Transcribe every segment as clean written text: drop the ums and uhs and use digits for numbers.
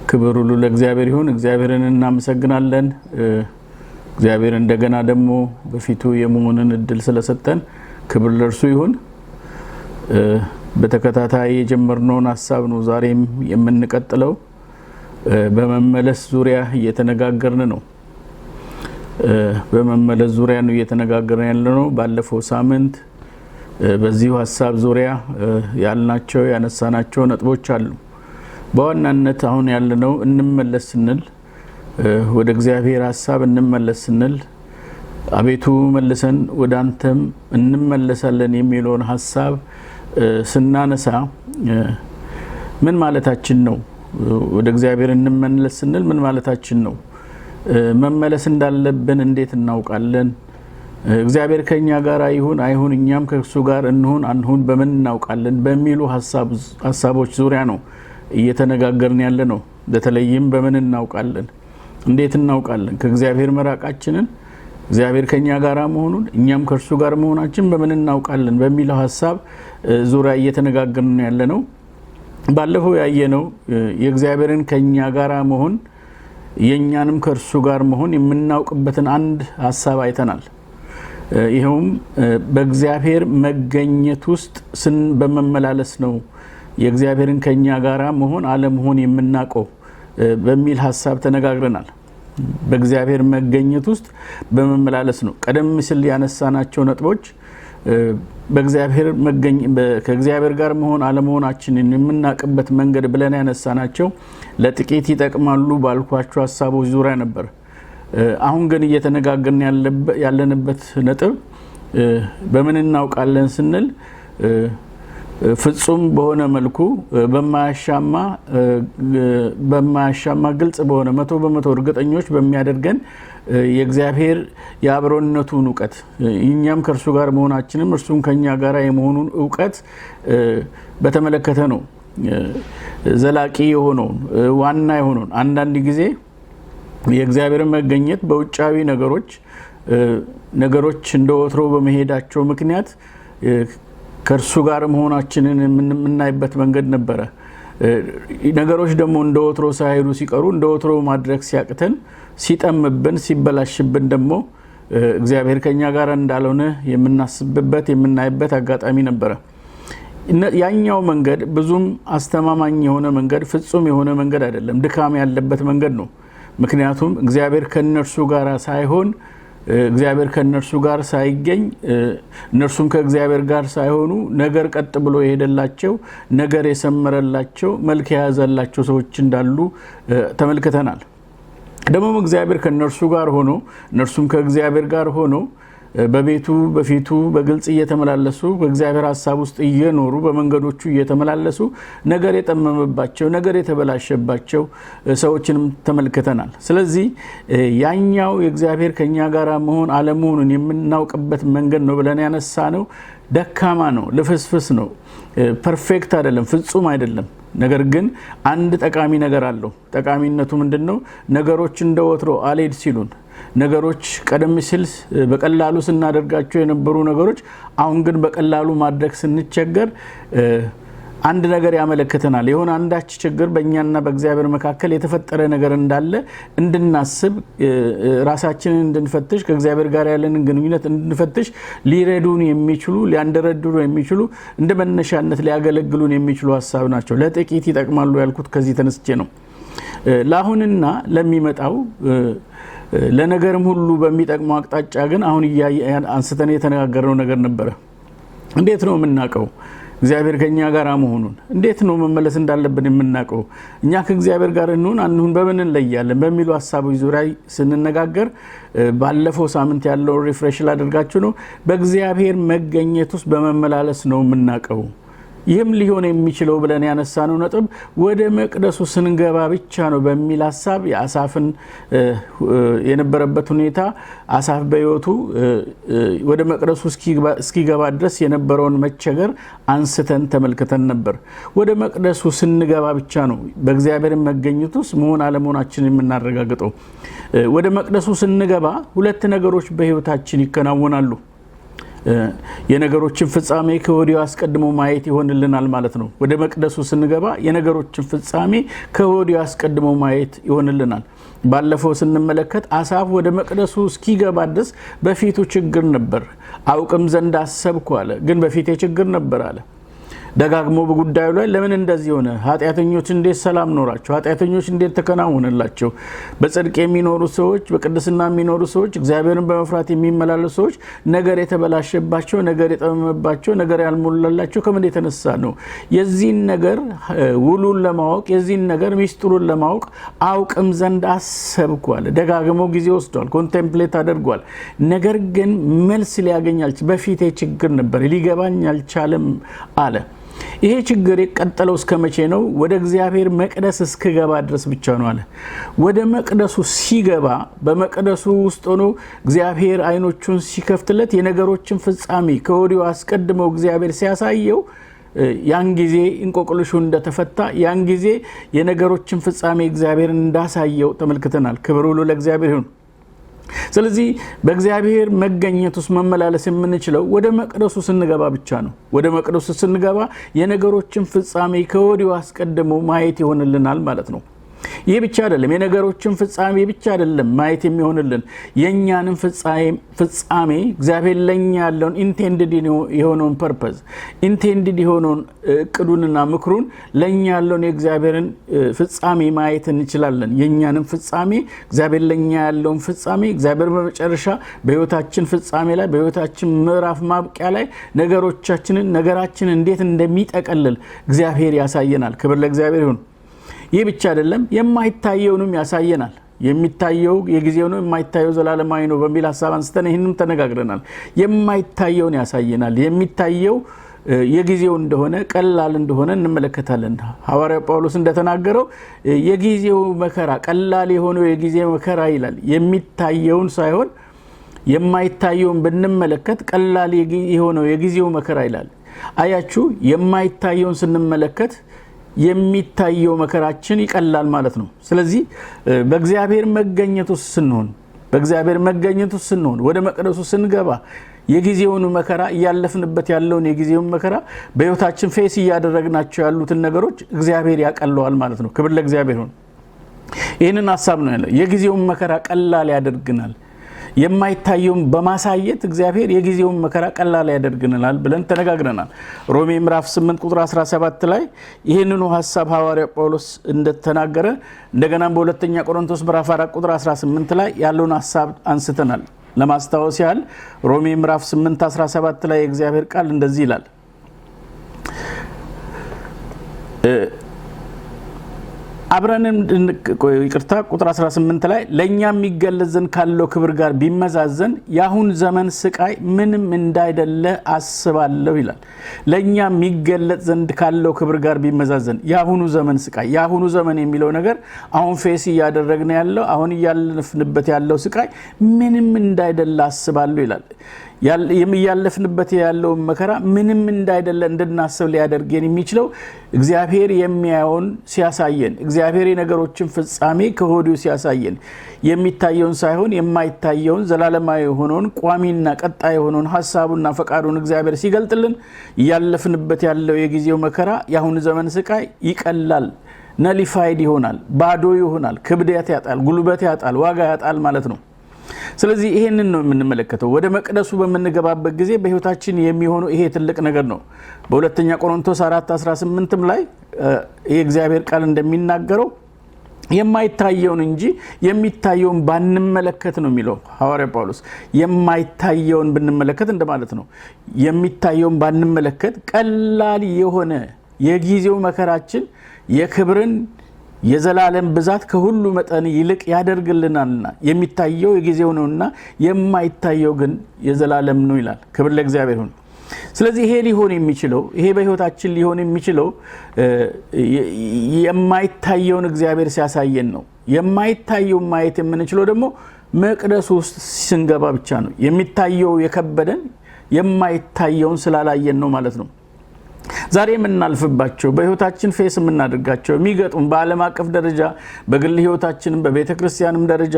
ክብር ሁሉ ለእግዚአብሔር ይሁን። እግዚአብሔርን እናመሰግናለን። እግዚአብሔር እንደገና ደግሞ በፊቱ የመሆንን እድል ስለሰጠን ክብር ለእርሱ ይሁን። በተከታታይ የጀመርነውን ሐሳብ ነው ዛሬም የምንቀጥለው። በመመለስ ዙሪያ እየተነጋገርን ነው። በመመለስ ዙሪያ ነው እየተነጋገርን ያለነው። ባለፈው ሳምንት በዚሁ ሐሳብ ዙሪያ ያልናቸው ያነሳናቸው ነጥቦች አሉ። በዋናነት አሁን ያለነው እንመለስ ስንል ወደ እግዚአብሔር ሐሳብ እንመለስ ስንል አቤቱ መልሰን ወደ አንተም እንመለሳለን የሚለውን ሐሳብ ስናነሳ ምን ማለታችን ነው? ወደ እግዚአብሔር እንመለስ ስንል ምን ማለታችን ነው? መመለስ እንዳለብን እንዴት እናውቃለን? እግዚአብሔር ከኛ ጋር ይሁን አይሁን እኛም ከሱ ጋር እንሁን አንሁን በምን እናውቃለን? በሚሉ ሐሳቦች ዙሪያ ነው እየተነጋገርን ያለነው። በተለይም በምን እናውቃለን? እንዴት እናውቃለን? ከእግዚአብሔር መራቃችንን እግዚአብሔር ከኛ ጋር መሆኑን እኛም ከሱ ጋር መሆናችን በምን እናውቃለን በሚለው ሐሳብ ዙሪያ እየተነጋገርን ያለነው። ባለፈው ያየነው የእግዚአብሔርን ከኛ ጋር መሆን የኛንም ከሱ ጋር መሆን የምናውቅበትን አንድ ሐሳብ አይተናል። ይሄውም በእግዚአብሔር መገኘት ውስጥ በመመላለስ ነው የእግዚአብሔርን ከኛ ጋር መሆን አለመሆን የምናውቀው በሚል ሐሳብ ተነጋግረናል። በእግዚአብሔር መገኘት ውስጥ በመመላለስ ነው። ቀደም ሲል ያነሳናቸው ነጥቦች ከእግዚአብሔር ጋር መሆን አለመሆናችንን የምናውቅበት መንገድ ብለን ያነሳናቸው ለጥቂት ይጠቅማሉ ባልኳቸው ሐሳቦች ዙሪያ ነበር። አሁን ግን እየተነጋገርን ያለንበት ነጥብ በምን እናውቃለን ስንል ፍጹም በሆነ መልኩ በማያሻማ ግልጽ በሆነ 100% እርግጠኞች በሚያደርገን የእግዚአብሔር የአብሮነቱን ዕውቀት እኛም ከእርሱ ጋር መሆናችንም እርሱም ከኛ ጋር የመሆኑን ዕውቀት በተመለከተ ነው። ዘላቂ የሆነውን ዋና የሆነውን አንዳንድ ጊዜ የእግዚአብሔር መገኘት በውጫዊ ነገሮች እንደወትሮ በመሄዳቸው ምክንያት ከእርሱ ጋር መሆናችንን የምናይበት መንገድ ነበረ። ነገሮች ደግሞ እንደወትሮ ሳይሄዱ ሲቀሩ እንደወትሮ ማድረግ ሲያቅተን ሲጠምብን ሲበላሽብን ደግሞ እግዚአብሔር ከኛ ጋር እንዳልሆነ የምናስብበት የምናይበት አጋጣሚ ነበረ። ያኛው መንገድ ብዙም አስተማማኝ የሆነ መንገድ ፍጹም የሆነ መንገድ አይደለም፣ ድካም ያለበት መንገድ ነው። ምክንያቱም እግዚአብሔር ከነርሱ ጋር ሳይሆን እግዚአብሔር ከነርሱ ጋር ሳይገኝ እነርሱም ከእግዚአብሔር ጋር ሳይሆኑ ነገር ቀጥ ብሎ የሄደላቸው ነገር የሰመረላቸው መልክ የያዘላቸው ሰዎች እንዳሉ ተመልክተናል። ደግሞ እግዚአብሔር ከነርሱ ጋር ሆኖ እነርሱም ከእግዚአብሔር ጋር ሆኖ በፊቱ በግልጽ እየተመላለሱ በእግዚአብሔር ሐሳብ ውስጥ እየኖሩ በመንገዶቹ እየተመላለሱ ነገር የጠመመባቸው ነገር የተበላሸባቸው ሰዎችንም ተመልክተናል። ስለዚህ ያኛው የእግዚአብሔር ከኛ ጋር መሆን አለመሆኑን የምናውቅበት መንገድ ነው ብለን ያነሳነው ደካማ ነው፣ ልፍስፍስ ነው፣ ፐርፌክት አይደለም፣ ፍጹም አይደለም። ነገር ግን አንድ ጠቃሚ ነገር አለው። ጠቃሚነቱ ምንድነው? ነገሮች እንደወትሮ አልሄድ ሲሉን ነገሮች ቀደም ሲል በቀላሉ ስናደርጋቸው የነበሩ ነገሮች አሁን ግን በቀላሉ ማድረግ ስንቸገር አንድ ነገር ያመለክተናል። የሆነ አንዳች ችግር በእኛና በእግዚአብሔር መካከል የተፈጠረ ነገር እንዳለ እንድናስብ ራሳችንን እንድንፈትሽ ከእግዚአብሔር ጋር ያለንን ግንኙነት እንድንፈትሽ ሊረዱን የሚችሉ ሊያንደረድሩ የሚችሉ እንደ መነሻነት ሊያገለግሉን የሚችሉ ሐሳብ ናቸው። ለጥቂት ይጠቅማሉ ያልኩት ከዚህ ተነስቼ ነው። ለአሁንና ለሚመጣው ለነገርም ሁሉ በሚጠቅመው አቅጣጫ ግን አሁን አንስተን የተነጋገርነው ነገር ነበረ። እንዴት ነው የምናውቀው? እግዚአብሔር ከኛ ጋር መሆኑን እንዴት ነው መመለስ እንዳለብን የምናውቀው? እኛ ከእግዚአብሔር ጋር እንሁን በምን እንለያለን በሚሉ ሐሳቦች ዙሪያ ስንነጋገር ባለፈው ሳምንት ያለው ሪፍሬሽ ላደርጋችሁ ነው። በእግዚአብሔር መገኘት ውስጥ በመመላለስ ነው የምናውቀው። ይህም ሊሆን የሚችለው ብለን ያነሳነው ነጥብ ወደ መቅደሱ ስንገባ ብቻ ነው በሚል ሐሳብ የአሳፍን የነበረበት ሁኔታ አሳፍ በሕይወቱ ወደ መቅደሱ እስኪገባ ድረስ የነበረውን መቸገር አንስተን ተመልክተን ነበር። ወደ መቅደሱ ስንገባ ብቻ ነው በእግዚአብሔር መገኘት ውስጥ መሆን አለመሆናችንን የምናረጋግጠው። ወደ መቅደሱ ስንገባ ሁለት ነገሮች በሕይወታችን ይከናወናሉ። የነገሮችን ፍጻሜ ከወዲሁ አስቀድሞ ማየት ይሆንልናል ማለት ነው። ወደ መቅደሱ ስንገባ የነገሮችን ፍጻሜ ከወዲሁ አስቀድሞ ማየት ይሆንልናል። ባለፈው ስንመለከት አሳፍ ወደ መቅደሱ እስኪገባ ድረስ በፊቱ ችግር ነበር። አውቅም ዘንድ አሰብኩ አለ፣ ግን በፊቴ ችግር ነበር አለ። ደጋግሞ በጉዳዩ ላይ ለምን እንደዚህ ሆነ? ኃጢአተኞች እንዴት ሰላም ኖራቸው? ኃጢአተኞች እንዴት ተከናወነላቸው? በጽድቅ የሚኖሩ ሰዎች፣ በቅድስና የሚኖሩ ሰዎች፣ እግዚአብሔርን በመፍራት የሚመላለሱ ሰዎች ነገር የተበላሸባቸው፣ ነገር የጠመመባቸው፣ ነገር ያልሞላላቸው ከምን የተነሳ ነው? የዚህን ነገር ውሉን ለማወቅ የዚህን ነገር ሚስጥሩን ለማወቅ አውቅም ዘንድ አሰብኩ አለ። ደጋግሞ ጊዜ ወስዷል፣ ኮንቴምፕሌት አድርጓል። ነገር ግን መልስ ሊያገኝ አልቻለም። በፊቴ ችግር ነበር፣ ሊገባኝ አልቻለም አለ። ይሄ ችግር የቀጠለው እስከ መቼ ነው? ወደ እግዚአብሔር መቅደስ እስክገባ ድረስ ብቻ ነው አለ። ወደ መቅደሱ ሲገባ በመቅደሱ ውስጥ ሆኖ እግዚአብሔር አይኖቹን ሲከፍትለት የነገሮችን ፍጻሜ ከወዲሁ አስቀድመው እግዚአብሔር ሲያሳየው ያን ጊዜ እንቆቅልሹ እንደተፈታ ያን ጊዜ የነገሮችን ፍጻሜ እግዚአብሔር እንዳሳየው ተመልክተናል። ክብር ሁሉ ለእግዚአብሔር ይሁን። ስለዚህ በእግዚአብሔር መገኘት ውስጥ መመላለስ የምንችለው ወደ መቅደሱ ስንገባ ብቻ ነው። ወደ መቅደሱ ስንገባ የነገሮችን ፍጻሜ ከወዲሁ አስቀድሞ ማየት ይሆንልናል ማለት ነው። ይህ ብቻ አይደለም፣ የነገሮችን ፍጻሜ ብቻ አይደለም ማየት የሚሆንልን፣ የኛንም ፍጻሜ እግዚአብሔር ለኛ ያለውን ኢንቴንድድ የሆነውን ፐርፐዝ ኢንቴንድድ የሆነውን እቅዱንና ምክሩን ለኛ ያለውን የእግዚአብሔርን ፍጻሜ ማየት እንችላለን። የኛንም ፍጻሜ እግዚአብሔር ለኛ ያለውን ፍጻሜ እግዚአብሔር በመጨረሻ በሕይወታችን ፍጻሜ ላይ በሕይወታችን ምዕራፍ ማብቂያ ላይ ነገራችንን እንዴት እንደሚጠቀልል እግዚአብሔር ያሳየናል። ክብር ለእግዚአብሔር ይሁን። ይህ ብቻ አይደለም፣ የማይታየውንም ያሳየናል። የሚታየው የጊዜው ነው፣ የማይታየው ዘላለማዊ ነው በሚል ሐሳብ አንስተን ይህንም ተነጋግረናል። የማይታየውን ያሳየናል። የሚታየው የጊዜው እንደሆነ ቀላል እንደሆነ እንመለከታለን። ሐዋርያው ጳውሎስ እንደተናገረው የጊዜው መከራ ቀላል የሆነው የጊዜው መከራ ይላል። የሚታየውን ሳይሆን የማይታየውን ብንመለከት ቀላል የሆነው የጊዜው መከራ ይላል። አያችሁ፣ የማይታየውን ስንመለከት የሚታየው መከራችን ይቀላል ማለት ነው። ስለዚህ በእግዚአብሔር መገኘት ውስጥ ስንሆን ወደ መቅደሱ ስንገባ የጊዜውን መከራ እያለፍንበት ያለውን የጊዜውን መከራ በሕይወታችን ፌስ እያደረግናቸው ያሉትን ነገሮች እግዚአብሔር ያቀለዋል ማለት ነው። ክብር ለእግዚአብሔር ይሁን። ይህንን ሐሳብ ነው ያለው። የጊዜውን መከራ ቀላል ያደርግናል። የማይታየውን በማሳየት እግዚአብሔር የጊዜውን መከራ ቀላል ያደርግናል ብለን ተነጋግረናል። ሮሜ ምዕራፍ 8 ቁጥር 17 ላይ ይህንኑ ሐሳብ ሐዋርያ ጳውሎስ እንደተናገረ እንደገና በሁለተኛ ቆሮንቶስ ምዕራፍ 4 ቁጥር 18 ላይ ያለውን ሐሳብ አንስተናል። ለማስታወስ ያህል ሮሜ ምዕራፍ 8 17 ላይ የእግዚአብሔር ቃል እንደዚህ ይላል። አብረንም ይቅርታ ቁጥር 18 ላይ ለኛ የሚገለጽ ዘንድ ካለው ክብር ጋር ቢመዛዘን ያሁን ዘመን ስቃይ ምንም እንዳይደለ አስባለሁ ይላል። ለኛ የሚገለጽ ዘንድ ካለው ክብር ጋር ቢመዛዘን ያሁኑ ዘመን ስቃይ፣ ያሁኑ ዘመን የሚለው ነገር አሁን ፌስ እያደረግን ያለው አሁን እያለፍንበት ያለው ስቃይ ምንም እንዳይደለ አስባለሁ ይላል። የሚያለፍንበት ያለው መከራ ምንም እንዳይደለ እንድናስብ ሊያደርገን የሚችለው እግዚአብሔር የሚያየውን ሲያሳየን፣ እግዚአብሔር የነገሮችን ፍጻሜ ከሆዱ ሲያሳየን፣ የሚታየውን ሳይሆን የማይታየውን ዘላለማዊ የሆነውን ቋሚና ቀጣይ የሆነውን ሐሳቡና ፈቃዱን እግዚአብሔር ሲገልጥልን ያለፍንበት ያለው የጊዜው መከራ የአሁኑ ዘመን ስቃይ ይቀላል፣ ነሊፋይድ ይሆናል፣ ባዶ ይሆናል፣ ክብደት ያጣል፣ ጉልበት ያጣል፣ ዋጋ ያጣል ማለት ነው። ስለዚህ ይሄንን ነው የምንመለከተው። ወደ መቅደሱ በምንገባበት ጊዜ በሕይወታችን የሚሆነው ይሄ ትልቅ ነገር ነው። በሁለተኛ ቆሮንቶስ 4:18 ላይ የእግዚአብሔር ቃል እንደሚናገረው የማይታየውን እንጂ የሚታየውን ባንመለከት ነው የሚለው ሐዋርያ ጳውሎስ። የማይታየውን ብንመለከት እንደማለት ነው። የሚታየውን ባንመለከት ቀላል የሆነ የጊዜው መከራችን የክብርን የዘላለም ብዛት ከሁሉ መጠን ይልቅ ያደርግልናልና። የሚታየው የጊዜው ነውና የማይታየው ግን የዘላለም ነው ይላል። ክብር ለእግዚአብሔር ይሁን። ስለዚህ ይሄ ሊሆን የሚችለው ይሄ በህይወታችን ሊሆን የሚችለው የማይታየውን እግዚአብሔር ሲያሳየን ነው። የማይታየው ማየት የምንችለው ደግሞ መቅደስ ውስጥ ስንገባ ብቻ ነው። የሚታየው የከበደን የማይታየውን ስላላየን ነው ማለት ነው። ዛሬ የምናልፍባቸው በህይወታችን ፌስ የምናደርጋቸው የሚገጡም በዓለም አቀፍ ደረጃ በግል ህይወታችንም በቤተ ክርስቲያንም ደረጃ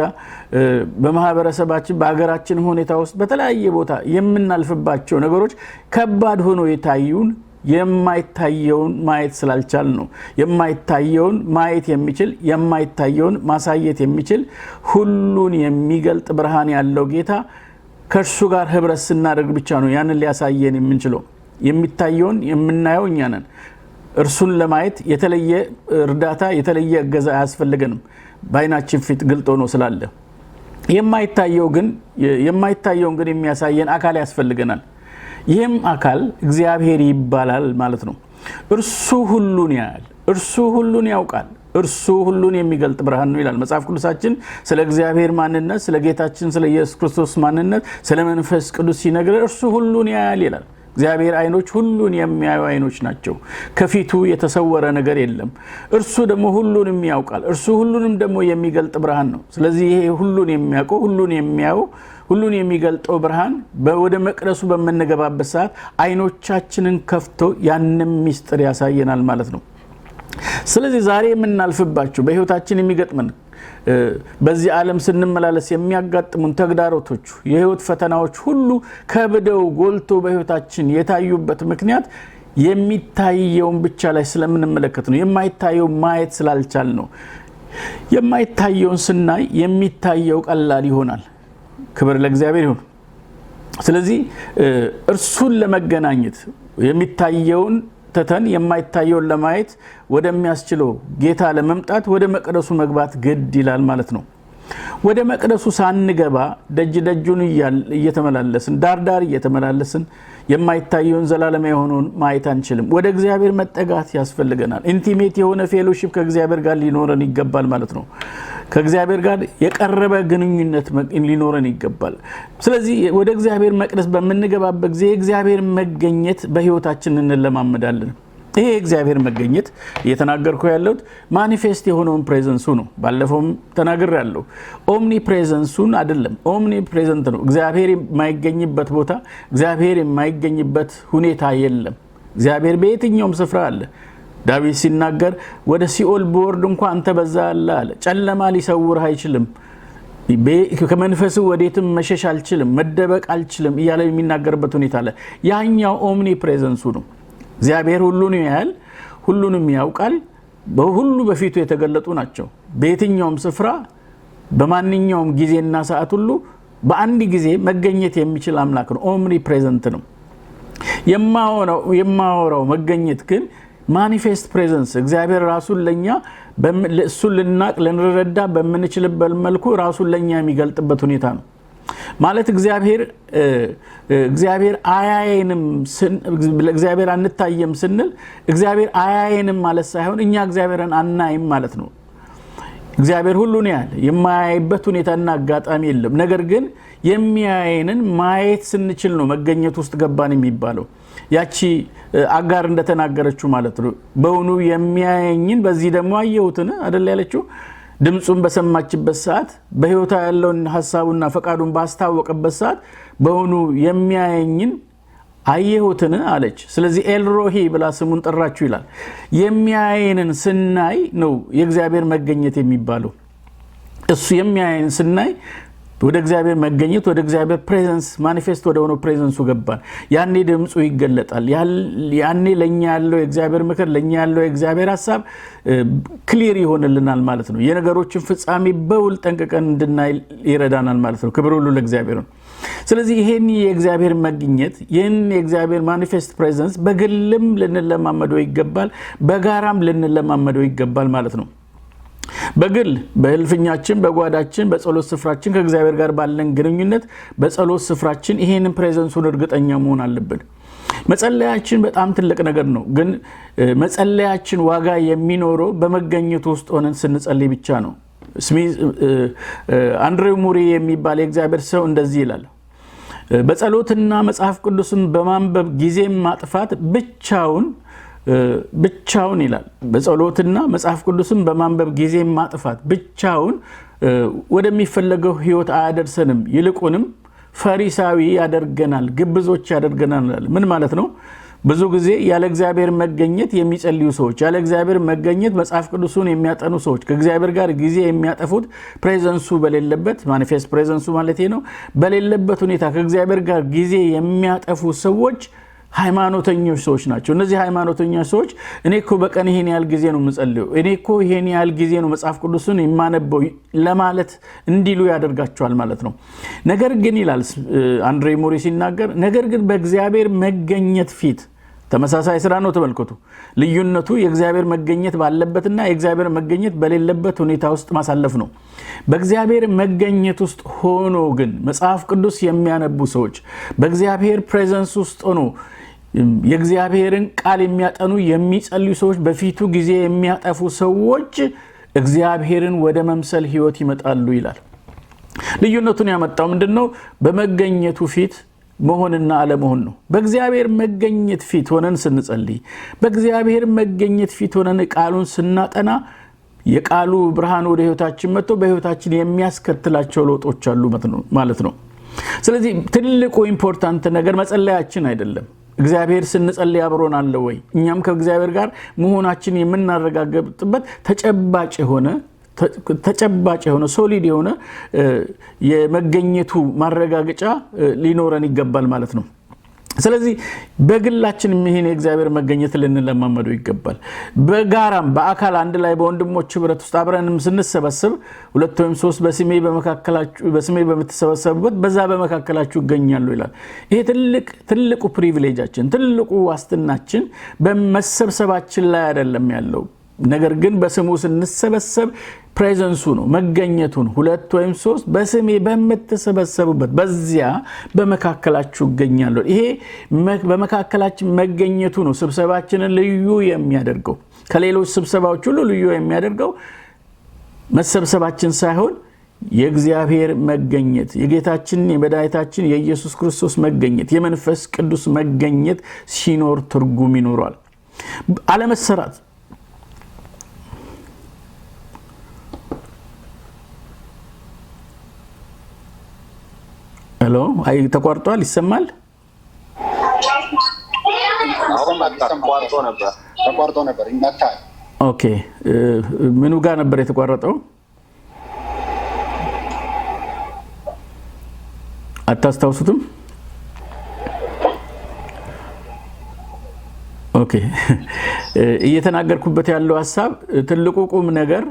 በማህበረሰባችን በአገራችን ሁኔታ ውስጥ በተለያየ ቦታ የምናልፍባቸው ነገሮች ከባድ ሆኖ የታዩን የማይታየውን ማየት ስላልቻል ነው። የማይታየውን ማየት የሚችል የማይታየውን ማሳየት የሚችል ሁሉን የሚገልጥ ብርሃን ያለው ጌታ ከእርሱ ጋር ህብረት ስናደርግ ብቻ ነው ያንን ሊያሳየን የምንችለው። የሚታየውን የምናየው እኛ ነን። እርሱን ለማየት የተለየ እርዳታ የተለየ እገዛ አያስፈልገንም። በአይናችን ፊት ግልጥ ሆኖ ስላለ የማይታየውን ግን የሚያሳየን አካል ያስፈልገናል። ይህም አካል እግዚአብሔር ይባላል ማለት ነው። እርሱ ሁሉን ያያል፣ እርሱ ሁሉን ያውቃል፣ እርሱ ሁሉን የሚገልጥ ብርሃን ነው ይላል መጽሐፍ ቅዱሳችን። ስለ እግዚአብሔር ማንነት፣ ስለ ጌታችን ስለ ኢየሱስ ክርስቶስ ማንነት፣ ስለ መንፈስ ቅዱስ ሲነግረን እርሱ ሁሉን ያያል ይላል። እግዚአብሔር አይኖች ሁሉን የሚያዩ አይኖች ናቸው። ከፊቱ የተሰወረ ነገር የለም። እርሱ ደግሞ ሁሉንም ያውቃል። እርሱ ሁሉንም ደግሞ የሚገልጥ ብርሃን ነው። ስለዚህ ይሄ ሁሉን የሚያውቀው ሁሉን የሚያየው ሁሉን የሚገልጠው ብርሃን ወደ መቅደሱ በመነገባበት ሰዓት አይኖቻችንን ከፍቶ ያንን ምስጢር ያሳየናል ማለት ነው። ስለዚህ ዛሬ የምናልፍባቸው በህይወታችን የሚገጥመን በዚህ ዓለም ስንመላለስ የሚያጋጥሙን ተግዳሮቶች የህይወት ፈተናዎች ሁሉ ከብደው ጎልቶ በህይወታችን የታዩበት ምክንያት የሚታየውን ብቻ ላይ ስለምንመለከት ነው። የማይታየው ማየት ስላልቻል ነው። የማይታየውን ስናይ የሚታየው ቀላል ይሆናል። ክብር ለእግዚአብሔር ይሁን። ስለዚህ እርሱን ለመገናኘት የሚታየውን ተተን የማይታየውን ለማየት ወደሚያስችለው ጌታ ለመምጣት ወደ መቅደሱ መግባት ግድ ይላል ማለት ነው። ወደ መቅደሱ ሳንገባ ደጅ ደጁን እየተመላለስን ዳርዳር እየተመላለስን የማይታየውን ዘላለም የሆነውን ማየት አንችልም። ወደ እግዚአብሔር መጠጋት ያስፈልገናል። ኢንቲሜት የሆነ ፌሎሺፕ ከእግዚአብሔር ጋር ሊኖረን ይገባል ማለት ነው። ከእግዚአብሔር ጋር የቀረበ ግንኙነት ሊኖረን ይገባል። ስለዚህ ወደ እግዚአብሔር መቅደስ በመንገባበት ጊዜ እግዚአብሔር መገኘት በህይወታችን እንለማመዳለን። ይሄ እግዚአብሔር መገኘት እየተናገርኩ ያለሁት ማኒፌስት የሆነውን ፕሬዘንሱ ነው። ባለፈውም ተናግሬያለሁ። ኦምኒ ፕሬዘንሱን አይደለም፣ ኦምኒ ፕሬዘንት ነው። እግዚአብሔር የማይገኝበት ቦታ፣ እግዚአብሔር የማይገኝበት ሁኔታ የለም። እግዚአብሔር በየትኛውም ስፍራ አለ። ዳዊት ሲናገር ወደ ሲኦል ብወርድ እንኳን አንተ በዛ አለ። ጨለማ ሊሰውርህ አይችልም። ከመንፈሱ ወዴትም መሸሽ አልችልም፣ መደበቅ አልችልም እያለ የሚናገርበት ሁኔታ አለ። ያኛው ኦምኒ ፕሬዘንሱ ነው። እግዚአብሔር ሁሉን ያያል፣ ሁሉንም ያውቃል። በሁሉ በፊቱ የተገለጡ ናቸው። በየትኛውም ስፍራ በማንኛውም ጊዜና ሰዓት ሁሉ በአንድ ጊዜ መገኘት የሚችል አምላክ ነው። ኦምኒ ፕሬዘንት ነው። የማወራው መገኘት ግን ማኒፌስት ፕሬዘንስ እግዚአብሔር ራሱን ለኛ እሱን ልናቅ ልንረዳ በምንችልበት መልኩ ራሱን ለኛ የሚገልጥበት ሁኔታ ነው ማለት። እግዚአብሔር አያየንም፣ እግዚአብሔር አንታየም ስንል እግዚአብሔር አያየንም ማለት ሳይሆን እኛ እግዚአብሔርን አናይም ማለት ነው። እግዚአብሔር ሁሉን ያያል፣ የማያይበት ሁኔታና አጋጣሚ የለም። ነገር ግን የሚያየንን ማየት ስንችል ነው መገኘት ውስጥ ገባን የሚባለው። ያቺ አጋር እንደተናገረችው ማለት ነው። በእውኑ የሚያየኝን በዚህ ደግሞ አየሁትን አይደል ያለችው። ድምጹን በሰማችበት ሰዓት በህይወቷ ያለውን ሐሳቡና ፈቃዱን ባስታወቀበት ሰዓት በእውኑ የሚያየኝን አየሁትን አለች። ስለዚህ ኤልሮሂ ብላ ስሙን ጠራችሁ ይላል። የሚያየንን ስናይ ነው የእግዚአብሔር መገኘት የሚባለው። እሱ የሚያየን ስናይ ወደ እግዚአብሔር መገኘት ወደ እግዚአብሔር ፕሬዘንስ ማኒፌስት ወደ ሆነው ፕሬዘንሱ ገባን። ያኔ ድምጹ ይገለጣል። ያኔ ለኛ ያለው የእግዚአብሔር ምክር ለኛ ያለው የእግዚአብሔር ሐሳብ ክሊር ይሆንልናል ማለት ነው። የነገሮችን ፍጻሜ በውል ጠንቅቀን እንድናይ ይረዳናል ማለት ነው። ክብር ሁሉ ለእግዚአብሔር ነው። ስለዚህ ይሄን የእግዚአብሔር መገኘት ይሄን የእግዚአብሔር ማኒፌስት ፕሬዘንስ በግልም ልንለማመደው ይገባል፣ በጋራም ልንለማመደው ይገባል ማለት ነው። በግል በህልፍኛችን በጓዳችን በጸሎት ስፍራችን ከእግዚአብሔር ጋር ባለን ግንኙነት በጸሎት ስፍራችን ይሄንን ፕሬዘንሱን እርግጠኛ መሆን አለብን። መጸለያችን በጣም ትልቅ ነገር ነው። ግን መጸለያችን ዋጋ የሚኖረው በመገኘቱ ውስጥ ሆነን ስንጸልይ ብቻ ነው። አንድሬው ሙሪ የሚባል የእግዚአብሔር ሰው እንደዚህ ይላል፣ በጸሎትና መጽሐፍ ቅዱስን በማንበብ ጊዜ ማጥፋት ብቻውን ይላል። በጸሎትና መጽሐፍ ቅዱስን በማንበብ ጊዜ ማጥፋት ብቻውን ወደሚፈለገው ህይወት አያደርሰንም፣ ይልቁንም ፈሪሳዊ ያደርገናል፣ ግብዞች ያደርገናል። ምን ማለት ነው? ብዙ ጊዜ ያለ እግዚአብሔር መገኘት የሚጸልዩ ሰዎች፣ ያለ እግዚአብሔር መገኘት መጽሐፍ ቅዱስን የሚያጠኑ ሰዎች፣ ከእግዚአብሔር ጋር ጊዜ የሚያጠፉት ፕሬዘንሱ በሌለበት ማኒፌስት ፕሬዘንሱ ማለት ነው በሌለበት ሁኔታ ከእግዚአብሔር ጋር ጊዜ የሚያጠፉ ሰዎች ሃይማኖተኞች ሰዎች ናቸው። እነዚህ ሃይማኖተኞች ሰዎች እኔ እኮ በቀን ይሄን ያህል ጊዜ ነው የምጸልየው፣ እኔ እኮ ይሄን ያህል ጊዜ ነው መጽሐፍ ቅዱስን የማነበው ለማለት እንዲሉ ያደርጋቸዋል ማለት ነው። ነገር ግን ይላል አንድሬ ሙሪ ሲናገር፣ ነገር ግን በእግዚአብሔር መገኘት ፊት ተመሳሳይ ስራ ነው። ተመልከቱ ልዩነቱ የእግዚአብሔር መገኘት ባለበትና የእግዚአብሔር መገኘት በሌለበት ሁኔታ ውስጥ ማሳለፍ ነው። በእግዚአብሔር መገኘት ውስጥ ሆኖ ግን መጽሐፍ ቅዱስ የሚያነቡ ሰዎች፣ በእግዚአብሔር ፕሬዘንስ ውስጥ ሆኖ የእግዚአብሔርን ቃል የሚያጠኑ የሚጸልዩ ሰዎች፣ በፊቱ ጊዜ የሚያጠፉ ሰዎች እግዚአብሔርን ወደ መምሰል ህይወት ይመጣሉ ይላል። ልዩነቱን ያመጣው ምንድነው? በመገኘቱ ፊት መሆንና አለመሆን ነው። በእግዚአብሔር መገኘት ፊት ሆነን ስንጸልይ፣ በእግዚአብሔር መገኘት ፊት ሆነን ቃሉን ስናጠና የቃሉ ብርሃን ወደ ህይወታችን መጥቶ በህይወታችን የሚያስከትላቸው ለውጦች አሉ ማለት ነው። ስለዚህ ትልቁ ኢምፖርታንት ነገር መጸለያችን አይደለም። እግዚአብሔር ስንጸልይ አብሮን አለ ወይ? እኛም ከእግዚአብሔር ጋር መሆናችን የምናረጋግጥበት ተጨባጭ የሆነ ሶሊድ የሆነ የመገኘቱ ማረጋገጫ ሊኖረን ይገባል ማለት ነው። ስለዚህ በግላችን ይሄን የእግዚአብሔር መገኘት ልንለማመደው ይገባል። በጋራም በአካል አንድ ላይ በወንድሞች ህብረት ውስጥ አብረንም ስንሰበሰብ 2 ወይም 3 በስሜ በምትሰበሰቡበት በዛ በመካከላችሁ ይገኛሉ ይላል። ይሄ ትልቁ ፕሪቪሌጃችን፣ ትልቁ ዋስትናችን በመሰብሰባችን ላይ አይደለም ያለው። ነገር ግን በስሙ ስንሰበሰብ ፕሬዘንሱ ነው መገኘቱን 2 ወይም 3 በስሜ በመተሰበሰቡበት በዚያ በመካከላችሁ ይገኛሉ። ይሄ በመካከላችን መገኘቱ ነው ስብሰባችንን ልዩ የሚያደርገው። ከሌሎች ስብሰባዎች ሁሉ ልዩ የሚያደርገው መሰብሰባችን ሳይሆን የእግዚአብሔር መገኘት፣ የጌታችን የመድኃኒታችን የኢየሱስ ክርስቶስ መገኘት፣ የመንፈስ ቅዱስ መገኘት ሲኖር ትርጉም ይኖራል። አለመሰራት ሄሎ አይ ተቋርጧል፣ ይሰማል? ተቋርጦ ነበር ይመታል። ኦኬ ምኑ ጋር ነበር የተቋረጠው? አታስታውሱትም? ኦኬ እየተናገርኩበት ያለው ሐሳብ ትልቁ ቁም ነገር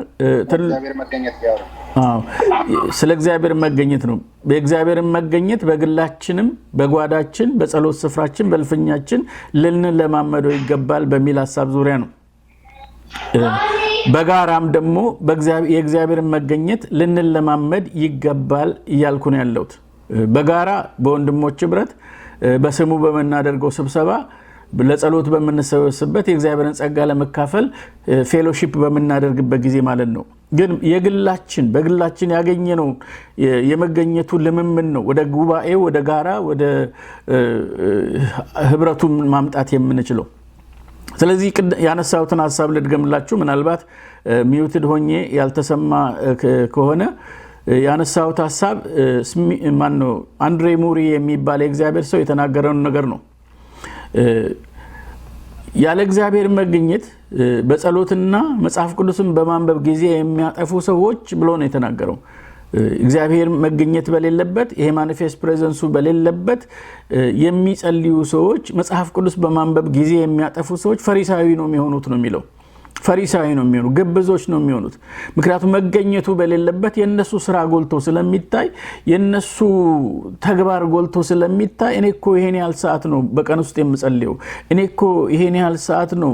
ስለ እግዚአብሔር መገኘት ነው። በእግዚአብሔር መገኘት በግላችንም በጓዳችን በጸሎት ስፍራችን በልፍኛችን ልንለማመደው ይገባል በሚል ሐሳብ ዙሪያ ነው። በጋራም ደግሞ የእግዚአብሔር መገኘት ልንለማመድ ይገባል እያልኩ ነው ያለሁት። በጋራ በወንድሞች ህብረት በስሙ በመናደርገው ስብሰባ ለጸሎት በመነሰበስበት የእግዚአብሔርን ጸጋ ለመካፈል ፌሎሺፕ በመናደርግበት ጊዜ ማለት ነው። ግን በግላችን ያገኘነው የመገኘቱ ልምምድ ነው ወደ ጉባኤው ወደ ጋራ ወደ ህብረቱ ማምጣት የምንችለው። ስለዚህ ያነሳሁትን ሐሳብ ልድገምላችሁ። ምናልባት ሚውትድ ሆኜ ያልተሰማ ከሆነ ያነሳሁት ሐሳብ ማነው አንድሬ ሙሪ የሚባል የእግዚአብሔር ሰው የተናገረውን ነገር ነው። ያለ እግዚአብሔር መገኘት በጸሎትና መጽሐፍ ቅዱስን በማንበብ ጊዜ የሚያጠፉ ሰዎች ብሎ ነው የተናገረው። እግዚአብሔር መገኘት በሌለበት ይሄ ማኒፌስት ፕሬዘንሱ በሌለበት የሚጸልዩ ሰዎች መጽሐፍ ቅዱስ በማንበብ ጊዜ የሚያጠፉ ሰዎች ፈሪሳዊ ነው የሚሆኑት ነው የሚለው። ፈሪሳዊ ነው የሚሆኑት፣ ግብዞች ነው የሚሆኑት። ምክንያቱም መገኘቱ በሌለበት የነሱ ስራ ጎልቶ ስለሚታይ የነሱ ተግባር ጎልቶ ስለሚታይ እኔ እኮ ይሄን ያህል ሰዓት ነው በቀን ውስጥ የምጸልየው፣ እኔ እኮ ይሄን ያህል ሰዓት ነው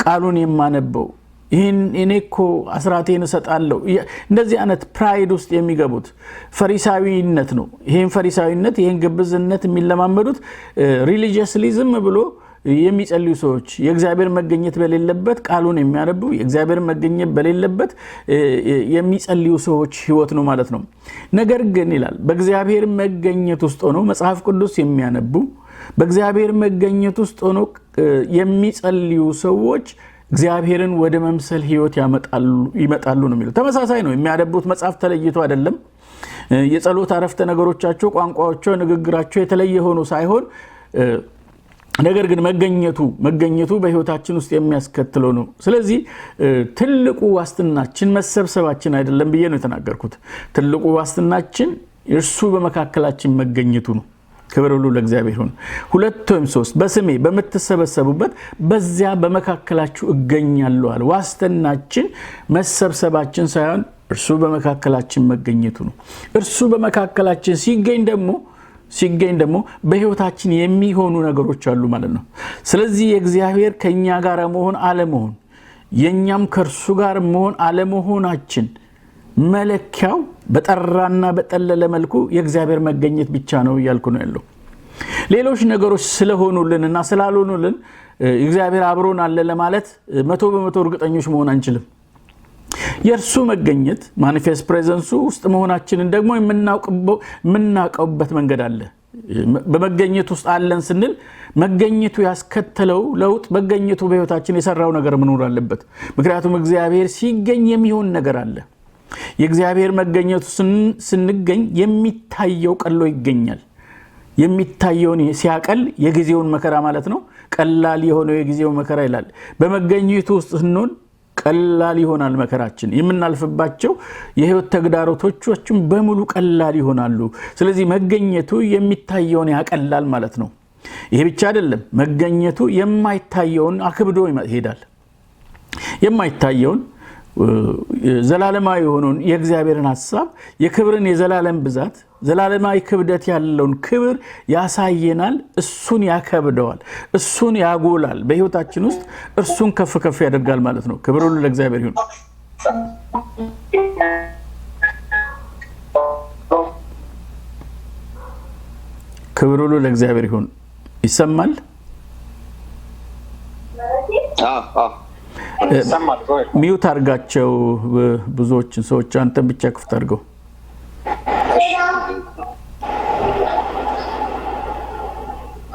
ቃሉን የማነበው፣ ይሄን እኔኮ አስራቴን እሰጣለሁ እንደዚህ አይነት ፕራይድ ውስጥ የሚገቡት ፈሪሳዊነት ነው። ይሄን ፈሪሳዊነት ይሄን ግብዝነት የሚለማመዱት ሪሊጂየስሊዝም ብሎ የሚጸልዩ ሰዎች የእግዚአብሔር መገኘት በሌለበት ቃሉን የሚያነቡ የእግዚአብሔር መገኘት በሌለበት የሚጸልዩ ሰዎች ህይወት ነው ማለት ነው። ነገር ግን ይላል በእግዚአብሔር መገኘት ውስጥ ሆኖ መጽሐፍ ቅዱስ የሚያነቡ በእግዚአብሔር መገኘት ውስጥ ሆኖ የሚጸልዩ ሰዎች እግዚአብሔርን ወደ መምሰል ህይወት ይመጣሉ ነው የሚለው። ተመሳሳይ ነው። የሚያነቡት መጽሐፍ ተለይቶ አይደለም። የጸሎት አረፍተ ነገሮቻቸው፣ ቋንቋቸው፣ ንግግራቸው የተለየ ሆኖ ሳይሆን ነገር ግን መገኘቱ በህይወታችን ውስጥ የሚያስከትለው ነው። ስለዚህ ትልቁ ዋስትናችን መሰብሰባችን አይደለም ብዬ ነው የተናገርኩት። ትልቁ ዋስትናችን እርሱ በመካከላችን መገኘቱ ነው። ክብር ሁሉ ለእግዚአብሔር ይሁን። 2 ወይም 3 በስሜ በመተሰበሰቡበት በዚያ በመካከላችሁ እገኛለሁ አለ። ዋስትናችን መሰብሰባችን ሳይሆን እርሱ በመካከላችን መገኘቱ ነው። እርሱ በመካከላችን ሲገኝ ደግሞ በህይወታችን የሚሆኑ ነገሮች አሉ ማለት ነው። ስለዚህ የእግዚአብሔር ከኛ ጋር መሆን አለመሆን የኛም ከርሱ ጋር መሆን አለመሆናችን መለኪያው በጠራና በጠለለ መልኩ የእግዚአብሔር መገኘት ብቻ ነው እያልኩ ነው ያለው። ሌሎች ነገሮች ስለሆኑልንና ስላልሆኑልን እግዚአብሔር አብሮን አለ ለማለት 100% እርግጠኞች መሆን አንችልም። የእርሱ መገኘት ማኒፌስት ፕሬዘንሱ ውስጥ መሆናችንን ደግሞ የምናውቀውበት መንገድ አለ። በመገኘት ውስጥ አለን ስንል መገኘቱ ያስከተለው ለውጥ መገኘቱ በህይወታችን የሰራው ነገር መኖር አለበት። ምክንያቱም እግዚአብሔር ሲገኝ የሚሆን ነገር አለ። የእግዚአብሔር መገኘቱ ስንገኝ የሚታየው ቀሎ ይገኛል። የሚታየውን ሲያቀል የጊዜውን መከራ ማለት ነው። ቀላል የሆነው የጊዜው መከራ ይላል። በመገኘቱ ውስጥ ስንሆን ቀላል ይሆናል መከራችን። የምናልፍባቸው የህይወት ተግዳሮቶቻችን በሙሉ ቀላል ይሆናሉ። ስለዚህ መገኘቱ የሚታየውን ያቀላል ማለት ነው። ይሄ ብቻ አይደለም። መገኘቱ የማይታየውን አክብዶ ይሄዳል። የማይታየውን ዘላለማዊ የሆነውን የእግዚአብሔርን ሐሳብ የክብርን የዘላለም ብዛት ዘላለማዊ ክብደት ያለውን ክብር ያሳየናል። እሱን ያከብደዋል፣ እሱን ያጎላል። በህይወታችን ውስጥ እርሱን ከፍ ያደርጋል ማለት ነው። ክብር ሁሉ ለእግዚአብሔር ይሁን። ክብር ሁሉ ለእግዚአብሔር ይሁን። ይሰማል? ሚውት አድርጋቸው ብዙዎችን ሰዎች፣ አንተን ብቻ ክፍት አድርገው።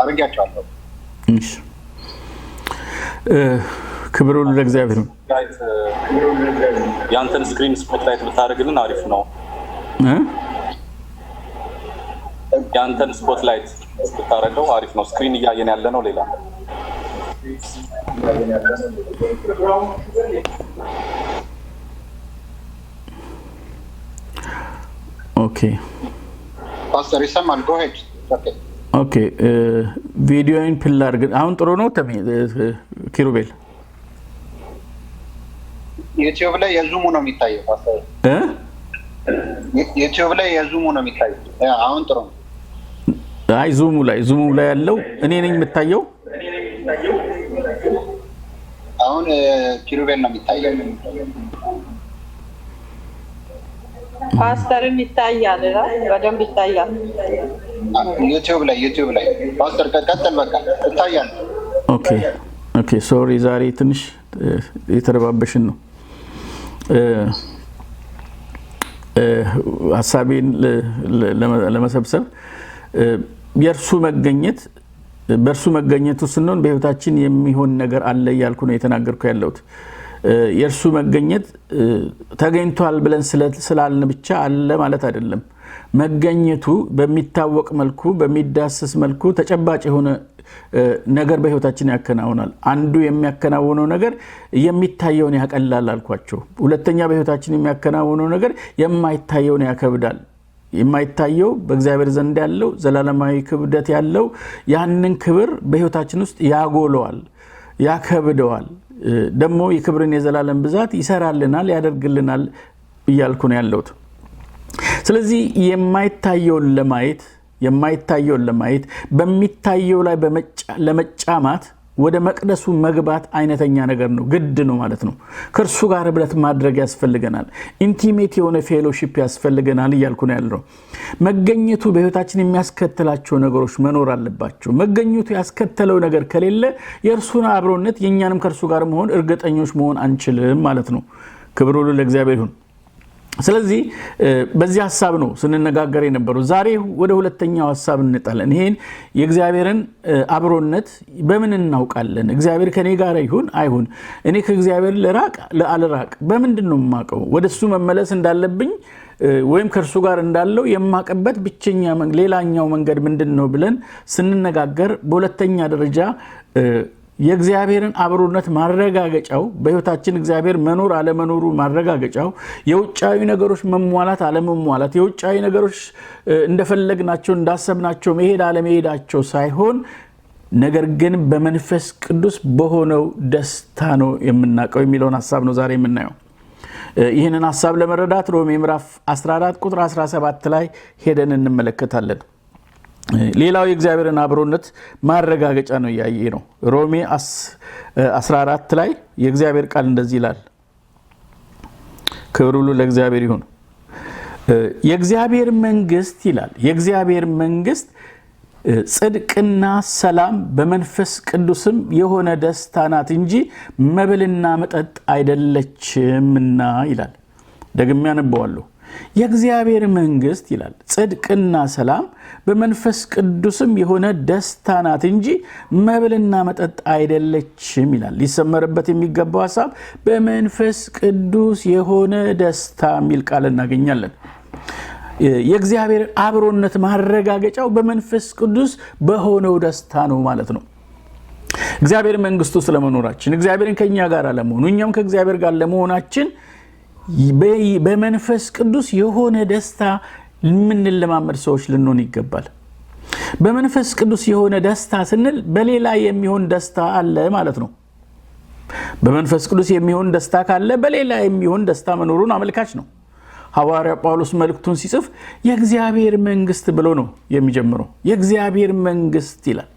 አድርጋቸዋለሁ። ክብር ሁሉ ለእግዚአብሔር ይሁን። ያንተን ስክሪን ስፖትላይት ብታደርግልን አሪፍ ነው። ያንተን ስፖትላይት ብታደርገው አሪፍ ነው። ስክሪን እያየን ያለ ነው ሌላ ኦኬ ፓስተር ይሰማል? ጎ ሄድ። ኦኬ ቪዲዮን ፕል አድርግ። አሁን ጥሩ ነው ኪሩቤል? ዩቲዩብ ላይ የዙሙ ነው የሚታየው ፓስተር። ዩቲዩብ ላይ የዙሙ ነው የሚታየው። አሁን ጥሩ ነው። አይ ዙሙ ላይ ያለው እኔ ነኝ የምታየው። አሁን ኪሩቤል ነው የሚታየው። ፓስተርም ይታያል፣ በደንብ ይታያል። ዩቲዩብ ላይ ፓስተር ቀጥል፣ በቃ ይታያል። ኦኬ ሶሪ፣ ዛሬ ትንሽ የተረባበሽን ነው። ሐሳቤን ለመሰብሰብ የእርሱ መገኘት በእርሱ መገኘቱ ስንሆን በህይወታችን የሚሆን ነገር አለ እያልኩ ነው የተናገርኩ ያለሁት። የእርሱ መገኘት ተገኝቷል ብለን ስላልን ብቻ አለ ማለት አይደለም። መገኘቱ በሚታወቅ መልኩ በሚዳሰስ መልኩ ተጨባጭ የሆነ ነገር በህይወታችን ያከናውናል። አንዱ የሚያከናውነው ነገር የሚታየውን ያቀላል አልኳቸው። ሁለተኛ በህይወታችን የሚያከናውነው ነገር የማይታየውን ያከብዳል። የማይታየው በእግዚአብሔር ዘንድ ያለው ዘላለማዊ ክብደት ያለው ያንን ክብር በህይወታችን ውስጥ ያጎለዋል፣ ያከብደዋል። ደግሞ የክብርን የዘላለም ብዛት ይሰራልናል፣ ያደርግልናል እያልኩ ነው ያለሁት። ስለዚህ የማይታየውን ለማየት በሚታየው ላይ ለመጫማት ወደ መቅደሱ መግባት አይነተኛ ነገር ነው፣ ግድ ነው ማለት ነው። ከእርሱ ጋር ህብረት ማድረግ ያስፈልገናል። ኢንቲሜት የሆነ ፌሎሺፕ ያስፈልገናል እያልኩ ነው ያለው። መገኘቱ በህይወታችን የሚያስከትላቸው ነገሮች መኖር አለባቸው። መገኘቱ ያስከተለው ነገር ከሌለ የእርሱን አብሮነት የኛንም ከእርሱ ጋር መሆን እርግጠኞች መሆን አንችልም ማለት ነው። ክብር ሁሉ ለእግዚአብሔር ይሁን። ስለዚህ በዚህ ሐሳብ ነው ስንነጋገር የነበረው። ዛሬ ወደ ሁለተኛው ሐሳብ እንጣለን። ይሄን የእግዚአብሔርን አብሮነት በምን እናውቃለን? እግዚአብሔር ከኔ ጋር ይሁን አይሁን፣ እኔ ከእግዚአብሔር ልራቅ ለአልራቅ በምንድን ነው የማውቀው? ወደሱ መመለስ እንዳለብኝ ወይም ከእርሱ ጋር እንዳለው የማውቅበት ብቸኛ ሌላኛው መንገድ ምንድን ነው ብለን ስንነጋገር፣ በሁለተኛ ደረጃ የእግዚአብሔርን አብሮነት ማረጋገጫው በህይወታችን እግዚአብሔር መኖር አለመኖሩ ማረጋገጫው የውጫዊ ነገሮች መሟላት አለመሟላት፣ የውጫዊ ነገሮች እንደፈለግናቸው እንዳሰብናቸው መሄድ አለመሄዳቸው ሳይሆን ነገር ግን በመንፈስ ቅዱስ በሆነው ደስታ ነው የምናውቀው የሚለውን ሐሳብ ነው ዛሬ የምናየው። ይህንን ሐሳብ ለመረዳት ሮሜ ምዕራፍ 14 ቁጥር 17 ላይ ሄደን እንመለከታለን። ሌላው የእግዚአብሔርን አብሮነት ማረጋገጫ ነው ያየ ነው። ሮሜ 14 ላይ የእግዚአብሔር ቃል እንደዚህ ይላል። ክብር ሁሉ ለእግዚአብሔር ይሁን። የእግዚአብሔር መንግስት ይላል፣ የእግዚአብሔር መንግስት ጽድቅና ሰላም በመንፈስ ቅዱስም የሆነ ደስታ ናት እንጂ መብልና መጠጥ አይደለችምና ይላል። ደግሜ ያነበዋለሁ። የእግዚአብሔር መንግስት ይላል ጽድቅና ሰላም በመንፈስ ቅዱስም የሆነ ደስታ ናት እንጂ መብልና መጠጥ አይደለችም ይላል። ሊሰመርበት የሚገባው ሐሳብ በመንፈስ ቅዱስ የሆነ ደስታ የሚል ቃል እናገኛለን። የእግዚአብሔር አብሮነት ማረጋገጫው በመንፈስ ቅዱስ በሆነው ደስታ ነው ማለት ነው። እግዚአብሔር መንግስቱ ስለመኖራችን፣ እግዚአብሔርን ከኛ ጋር ለመሆኑ፣ እኛም ከእግዚአብሔር ጋር ለመሆናችን በመንፈስ ቅዱስ የሆነ ደስታ የምንለማመድ ሰዎች ልንሆን ይገባል። በመንፈስ ቅዱስ የሆነ ደስታ ስንል በሌላ የሚሆን ደስታ አለ ማለት ነው። በመንፈስ ቅዱስ የሚሆን ደስታ ካለ በሌላ የሚሆን ደስታ መኖሩን አመልካች ነው። ሐዋርያ ጳውሎስ መልእክቱን ሲጽፍ የእግዚአብሔር መንግስት ብሎ ነው የሚጀምረው። የእግዚአብሔር መንግስት ይላል።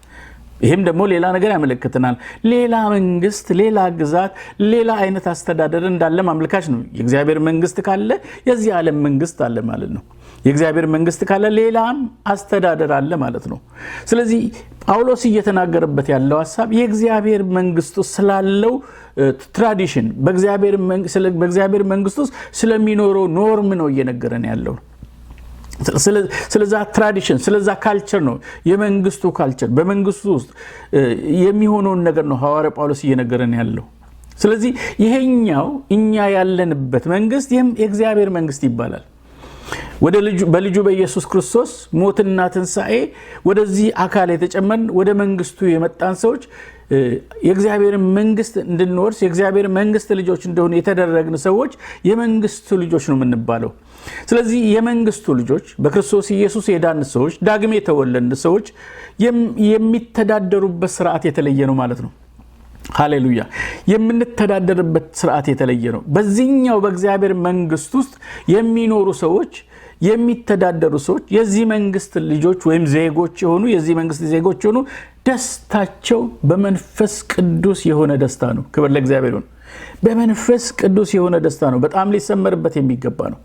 ይህም ደግሞ ሌላ ነገር ያመለክተናል። ሌላ መንግስት፣ ሌላ ግዛት፣ ሌላ አይነት አስተዳደር እንዳለ ማመልካች ነው። የእግዚአብሔር መንግስት ካለ የዚህ ዓለም መንግስት አለ ማለት ነው። የእግዚአብሔር መንግስት ካለ ሌላም አስተዳደር አለ ማለት ነው። ስለዚህ ጳውሎስ እየተናገረበት ያለው ሐሳብ የእግዚአብሔር መንግስት ስላለው ትራዲሽን፣ በእግዚአብሔር መንግስት ውስጥ ስለሚኖረው ኖርም ነው እየነገረን ያለው። ስለዛ ትራዲሽን፣ ስለዛ ካልቸር ነው የመንግስቱ ካልቸር። በመንግስቱ ውስጥ የሚሆነውን ነገር ነው ሐዋርያ ጳውሎስ እየነገረን ያለው። ስለዚህ ይሄኛው እኛ ያለንበት መንግስት ይህም የእግዚአብሔር መንግስት ይባላል። በልጁ በኢየሱስ ክርስቶስ ሞትና ትንሣኤ ወደዚህ አካል የተጨመርን ወደ መንግስቱ የመጣን ሰዎች የእግዚአብሔር መንግስት እንድንወርስ የእግዚአብሔር መንግስት ልጆች እንደሆነ የተደረግን ሰዎች የመንግስቱ ልጆች ነው የምንባለው። ስለዚህ የመንግስቱ ልጆች በክርስቶስ ኢየሱስ የዳን ሰዎች፣ ዳግም የተወለድን ሰዎች የሚተዳደሩበት ስርዓት የተለየ ነው ማለት ነው። ሃሌሉያ! የምንተዳደርበት ስርዓት የተለየ ነው። በዚህኛው በእግዚአብሔር መንግስት ውስጥ የሚኖሩ ሰዎች፣ የሚተዳደሩ ሰዎች የዚህ መንግስት ልጆች ወይም ዜጎች የሆኑ የዚህ መንግስት ዜጎች የሆኑ ደስታቸው በመንፈስ ቅዱስ የሆነ ደስታ ነው። ክብር ለእግዚአብሔር ይሁን። በመንፈስ ቅዱስ የሆነ ደስታ ነው። በጣም ሊሰመርበት የሚገባ ነው።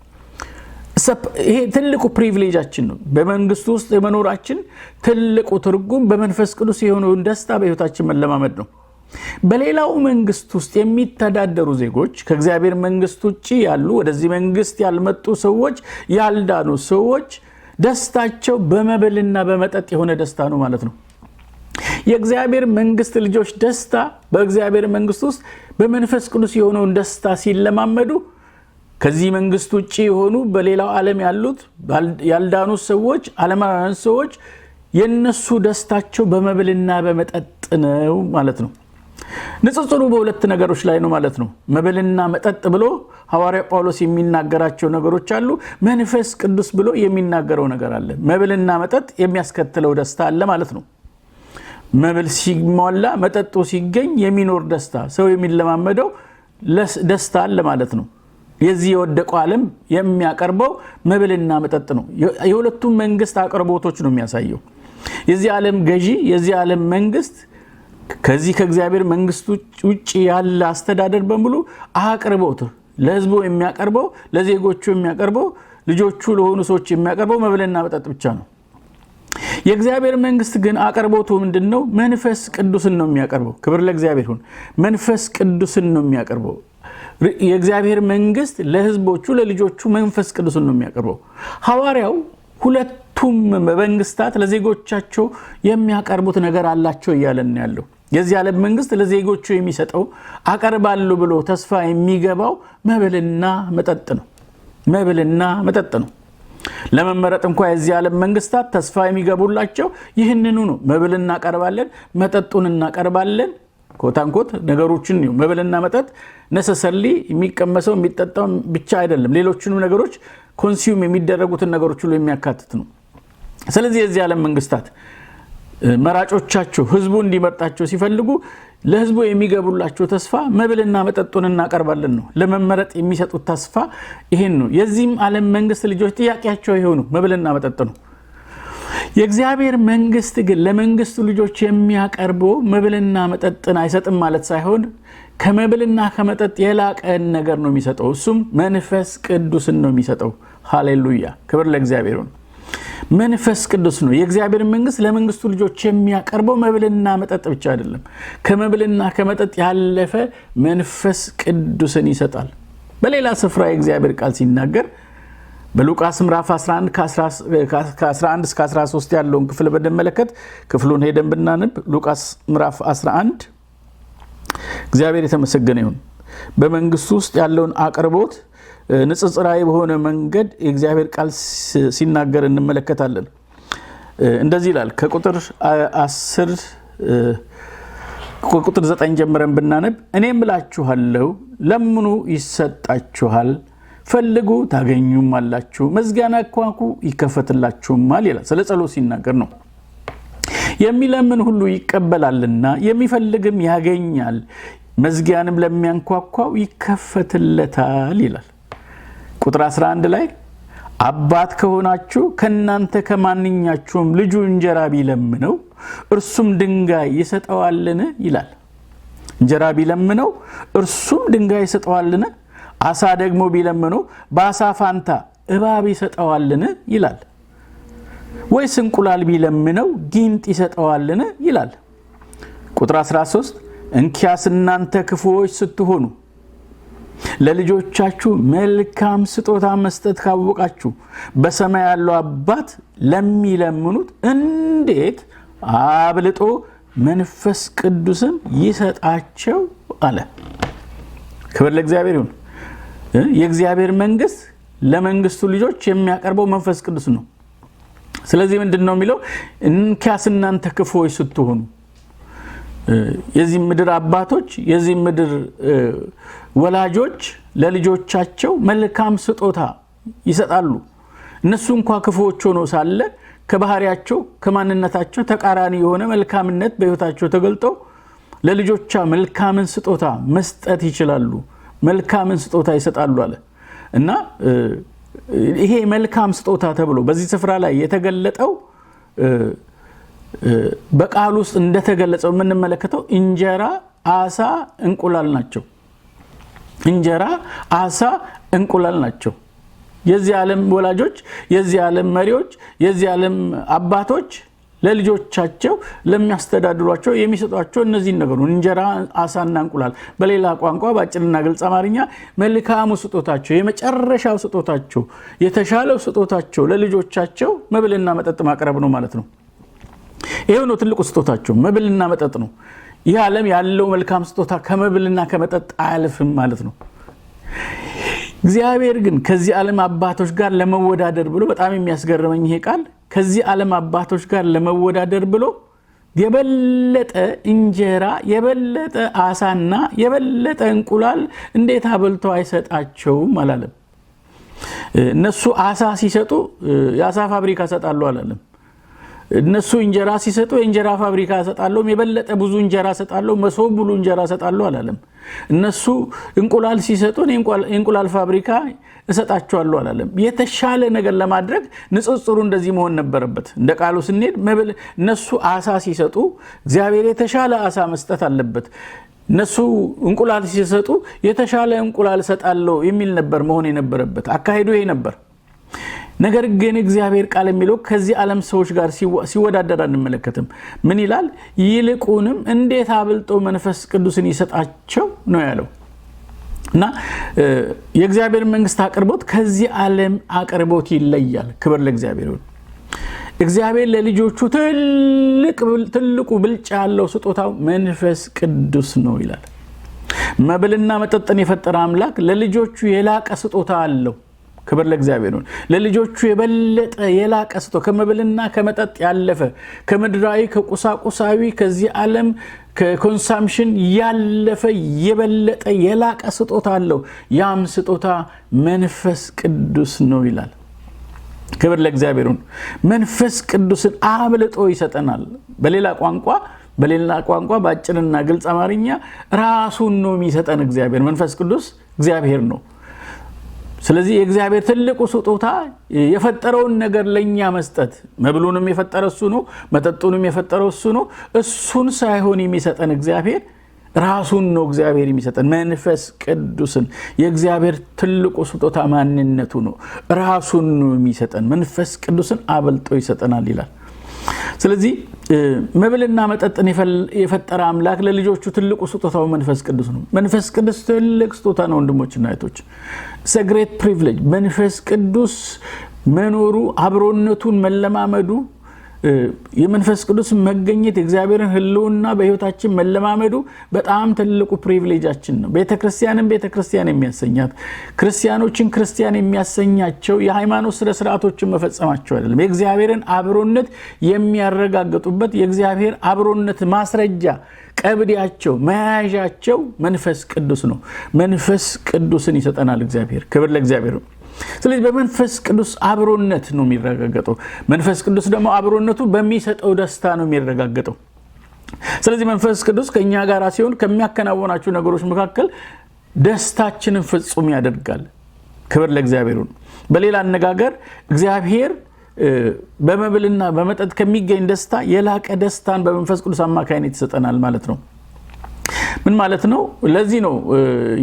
ይሄ ትልቁ ፕሪቪሌጃችን ነው። በመንግስቱ ውስጥ የመኖራችን ትልቁ ትርጉም በመንፈስ ቅዱስ የሆነውን ደስታ በህይወታችን መለማመድ ነው። በሌላው መንግስት ውስጥ የሚተዳደሩ ዜጎች፣ ከእግዚአብሔር መንግስት ውጪ ያሉ ወደዚህ መንግስት ያልመጡ ሰዎች፣ ያልዳኑ ሰዎች ደስታቸው በመብልና በመጠጥ የሆነ ደስታ ነው ማለት ነው። የእግዚአብሔር መንግስት ልጆች ደስታ በእግዚአብሔር መንግስት ውስጥ በመንፈስ ቅዱስ የሆነውን ደስታ ሲለማመዱ ከዚህ መንግስት ውጪ የሆኑ በሌላው ዓለም ያሉት ያልዳኑ ሰዎች፣ ዓለማውያን ሰዎች የነሱ ደስታቸው በመብልና በመጠጥ ነው ማለት ነው። ንጽጽሩ በሁለት ነገሮች ላይ ነው ማለት ነው። መብልና መጠጥ ብሎ ሐዋርያ ጳውሎስ የሚናገራቸው ነገሮች አሉ። መንፈስ ቅዱስ ብሎ የሚናገረው ነገር አለ። መብልና መጠጥ የሚያስከትለው ደስታ አለ ማለት ነው። መብል ሲሟላ መጠጡ ሲገኝ የሚኖር ደስታ፣ ሰው የሚለማመደው ደስታ አለ ማለት ነው። የዚህ የወደቀው ዓለም የሚያቀርበው መብልና መጠጥ ነው። የሁለቱም መንግስት አቅርቦቶች ነው የሚያሳየው። የዚህ ዓለም ገዢ፣ የዚህ ዓለም መንግስት ከዚህ ከእግዚአብሔር መንግስት ውጪ ያለ አስተዳደር በሙሉ አቅርቦት ለህዝቡ የሚያቀርበው ለዜጎቹ የሚያቀርበው ልጆቹ ለሆኑ ሰዎች የሚያቀርበው መብልና መጠጥ ብቻ ነው። የእግዚአብሔር መንግስት ግን አቅርቦቱ ምንድነው? መንፈስ ቅዱስን ነው የሚያቀርበው። ክብር ለእግዚአብሔር ይሁን። መንፈስ ቅዱስን ነው የሚያቀርበው። የእግዚአብሔር መንግስት ለህዝቦቹ ለልጆቹ መንፈስ ቅዱስን ነው የሚያቀርበው። ሐዋርያው ሁለቱም መንግስታት ለዜጎቻቸው የሚያቀርቡት ነገር አላቸው እያለን ያለው የዚህ ዓለም መንግስት ለዜጎቹ የሚሰጠው አቀርባለሁ ብሎ ተስፋ የሚገባው መብልና መጠጥ ነው። መብልና መጠጥ ነው። ለመመረጥ እንኳን የዚህ ዓለም መንግስታት ተስፋ የሚገቡላቸው ይህንኑ ነው። መብል እናቀርባለን፣ መጠጡን እናቀርባለን። ኮታንኮት ነገሮችን ነው። መብልና መጠጥ ነሰሰሊ የሚቀመሰው የሚጠጣው ብቻ አይደለም፣ ሌሎችንም ነገሮች ኮንሱም የሚደረጉትን ነገሮች ሁሉ የሚያካትት ነው። ስለዚህ የዚህ ዓለም መንግስታት መራጮቻቸው ህዝቡ እንዲመርጣቸው ሲፈልጉ ለህዝቡ የሚገቡላቸው ተስፋ መብልና መጠጡን እናቀርባለን ነው። ለመመረጥ የሚሰጡት ተስፋ ይሄን ነው። የዚህም ዓለም መንግስት ልጆች ጥያቄያቸው ይሄው ነው፣ መብልና መጠጥ ነው። የእግዚአብሔር መንግስት ግን ለመንግስቱ ልጆች የሚያቀርበው መብልና መጠጥን አይሰጥም ማለት ሳይሆን ከመብልና ከመጠጥ የላቀ ነገር ነው የሚሰጠው። እሱም መንፈስ ቅዱስን ነው የሚሰጠው። ሃሌሉያ! ክብር ለእግዚአብሔር ይሁን። መንፈስ ቅዱስ ነው። የእግዚአብሔር መንግስት ለመንግስቱ ልጆች የሚያቀርበው መብልና መጠጥ ብቻ አይደለም፣ ከመብልና ከመጠጥ ያለፈ መንፈስ ቅዱስን ይሰጣል። በሌላ ስፍራ የእግዚአብሔር ቃል ሲናገር በሉቃስ ምዕራፍ 11 ከ11 እስከ 13 ያለውን ክፍል በደመለከት ክፍሉን ሄደን ብናነብ ሉቃስ ምዕራፍ 11 እግዚአብሔር የተመሰገነ ይሁን በመንግስቱ ውስጥ ያለውን አቅርቦት ንጽጽራዊ በሆነ መንገድ የእግዚአብሔር ቃል ሲናገር እንመለከታለን። እንደዚህ ይላል። ከቁጥር 9 ጀምረን ብናነብ እኔም እላችኋለሁ ለምኑ ይሰጣችኋል፣ ፈልጉ ታገኙማላችሁ፣ መዝጊያን አንኳኩ ይከፈትላችሁማል ይላል። ስለ ጸሎት ሲናገር ነው። የሚለምን ሁሉ ይቀበላልና የሚፈልግም ያገኛል፣ መዝጊያንም ለሚያንኳኳው ይከፈትለታል ይላል። ቁጥር 11 ላይ አባት ከሆናችሁ ከናንተ ከማንኛችሁም ልጁ እንጀራ ቢለምነው እርሱም ድንጋይ ይሰጠዋልን ይላል። እንጀራ ቢለምነው እርሱም ድንጋይ ይሰጠዋልን? አሳ ደግሞ ቢለምነው በአሳ ፋንታ እባብ ይሰጠዋልን ይላል። ወይስ እንቁላል ቢለምነው ጊንጥ ይሰጠዋልን ይላል። ቁጥር 13 እንኪያስ እናንተ ክፉዎች ስትሆኑ ለልጆቻችሁ መልካም ስጦታ መስጠት ካወቃችሁ በሰማይ ያለው አባት ለሚለምኑት እንዴት አብልጦ መንፈስ ቅዱስን ይሰጣቸው አለ። ክብር ለእግዚአብሔር ይሁን። የእግዚአብሔር መንግስት ለመንግስቱ ልጆች የሚያቀርበው መንፈስ ቅዱስ ነው። ስለዚህ ምንድነው የሚለው? እንኪያስ እናንተ ክፉዎች ስትሆኑ የዚህ ምድር አባቶች የዚህ ምድር ወላጆች ለልጆቻቸው መልካም ስጦታ ይሰጣሉ። እነሱ እንኳን ክፉዎች ሆነው ሳለ ከባህሪያቸው ከማንነታቸው ተቃራኒ የሆነ መልካምነት በህይወታቸው ተገልጦ ለልጆቻ መልካምን ስጦታ መስጠት ይችላሉ፣ መልካምን ስጦታ ይሰጣሉ አለ እና ይሄ መልካም ስጦታ ተብሎ በዚህ ስፍራ ላይ የተገለጠው በቃል ውስጥ እንደተገለጸው የምንመለከተው እንጀራ፣ አሳ፣ እንቁላል ናቸው። እንጀራ፣ አሳ፣ እንቁላል ናቸው። የዚህ ዓለም ወላጆች፣ የዚህ ዓለም መሪዎች፣ የዚህ ዓለም አባቶች ለልጆቻቸው ለሚያስተዳድሯቸው የሚሰጧቸው እነዚህ ነገሮች እንጀራ፣ አሳና እንቁላል። በሌላ ቋንቋ በአጭርና ግልጽ አማርኛ መልካሙ ስጦታቸው፣ የመጨረሻው ስጦታቸው፣ የተሻለው ስጦታቸው ለልጆቻቸው መብልና መጠጥ ማቅረብ ነው ማለት ነው። ይሄው ነው ትልቁ ስጦታቸው፣ መብልና መጠጥ ነው። ይህ ዓለም ያለው መልካም ስጦታ ከመብልና ከመጠጥ አያልፍም ማለት ነው። እግዚአብሔር ግን ከዚህ ዓለም አባቶች ጋር ለመወዳደር ብሎ በጣም የሚያስገርመኝ ይሄ ቃል ከዚህ ዓለም አባቶች ጋር ለመወዳደር ብሎ የበለጠ እንጀራ፣ የበለጠ አሳና የበለጠ እንቁላል እንዴት አበልቶ አይሰጣቸውም አላለም። እነሱ አሳ ሲሰጡ የአሳ ፋብሪካ ሰጣሉ አላለም። እነሱ እንጀራ ሲሰጡ የእንጀራ ፋብሪካ ሰጣለው የበለጠ ብዙ እንጀራ ሰጣለው መሶብ ሙሉ እንጀራ ሰጣለው አላለም። እነሱ እንቁላል ሲሰጡ እንቁላል ፋብሪካ እሰጣቸዋለሁ አላለም። የተሻለ ነገር ለማድረግ ንጽጽሩ እንደዚህ መሆን ነበረበት። እንደ ቃሉ ስንሄድ እነሱ አሳ ሲሰጡ እግዚአብሔር የተሻለ አሳ መስጠት አለበት። እነሱ እንቁላል ሲሰጡ የተሻለ እንቁላል ሰጣለው የሚል ነበር መሆን የነበረበት። አካሄዱ ይሄ ነበር። ነገር ግን እግዚአብሔር ቃል የሚለው ከዚህ ዓለም ሰዎች ጋር ሲወዳደር አንመለከትም። ምን ይላል? ይልቁንም እንዴት አብልጦ መንፈስ ቅዱስን ይሰጣቸው ነው ያለው። እና የእግዚአብሔር መንግስት አቅርቦት ከዚህ ዓለም አቅርቦት ይለያል። ክብር ለእግዚአብሔር ይሁን። እግዚአብሔር ለልጆቹ ትልቁ ብልጫ ያለው ስጦታው መንፈስ ቅዱስ ነው ይላል። መብልና መጠጥን የፈጠረ አምላክ ለልጆቹ የላቀ ስጦታ አለው። ክብር ለእግዚአብሔር ይሁን። ለልጆቹ የበለጠ የላቀ ስጦታ ከመብልና ከመጠጥ ያለፈ ከምድራዊ ከቁሳቁሳዊ ከዚህ ዓለም ከኮንሳምፕሽን ያለፈ የበለጠ የላቀ ስጦታ አለው። ያም ስጦታ መንፈስ ቅዱስ ነው ይላል። ክብር ለእግዚአብሔር ይሁን። መንፈስ ቅዱስን አብልጦ ይሰጠናል። በሌላ ቋንቋ በአጭርና ግልጽ አማርኛ ራሱን ነው የሚሰጠን እግዚአብሔር። መንፈስ ቅዱስ እግዚአብሔር ነው። ስለዚህ የእግዚአብሔር ትልቁ ስጦታ የፈጠረውን ነገር ለኛ መስጠት። መብሉንም የፈጠረ እሱ ነው፣ መጠጡንም የፈጠረው እሱ ነው። እሱን ሳይሆን የሚሰጠን እግዚአብሔር ራሱን ነው እግዚአብሔር የሚሰጠን መንፈስ ቅዱስን። የእግዚአብሔር ትልቁ ስጦታ ማንነቱ ነው። ራሱን ነው የሚሰጠን። መንፈስ ቅዱስን አብልጦ ይሰጠናል ይላል። ስለዚህ መብልና መጠጥን የፈጠረ አምላክ ለልጆቹ ትልቁ ስጦታው መንፈስ ቅዱስ ነው። መንፈስ ቅዱስ ትልቅ ስጦታ ነው ወንድሞችና እህቶች። it's a great privilege። መንፈስ ቅዱስ መኖሩ አብሮነቱን መለማመዱ የመንፈስ ቅዱስ መገኘት እግዚአብሔርን ህልውና በህይወታችን መለማመዱ በጣም ትልቁ ፕሪቪሌጃችን ነው። ቤተክርስቲያን የሚያሰኛት ክርስቲያኖችን ክርስቲያን የሚያሰኛቸው የሃይማኖት ስርዓቶችን መፈጸማቸው አይደለም። የእግዚአብሔርን አብሮነት የሚያረጋግጡበት የእግዚአብሔር አብሮነት ማስረጃ ቀብዲያቸው መያዣቸው መንፈስ ቅዱስ ነው። መንፈስ ቅዱስን ይሰጠናል እግዚአብሔር። ክብር ለእግዚአብሔር። ስለዚህ በመንፈስ ቅዱስ አብሮነት ነው የሚረጋገጠው። መንፈስ ቅዱስ ደግሞ አብሮነቱ በሚሰጠው ደስታ ነው የሚረጋገጠው። ስለዚህ መንፈስ ቅዱስ ከኛ ጋር ሲሆን ከሚያከናውናቸው ነገሮች መካከል ደስታችንን ፍጹም ያደርጋል። ክብር ለእግዚአብሔር። በሌላ አነጋገር እግዚአብሔር በመብልና በመጠጥ ከሚገኝ ደስታ የላቀ ደስታን በመንፈስ ቅዱስ አማካይነት ይሰጠናል ማለት ነው። ምን ማለት ነው? ለዚህ ነው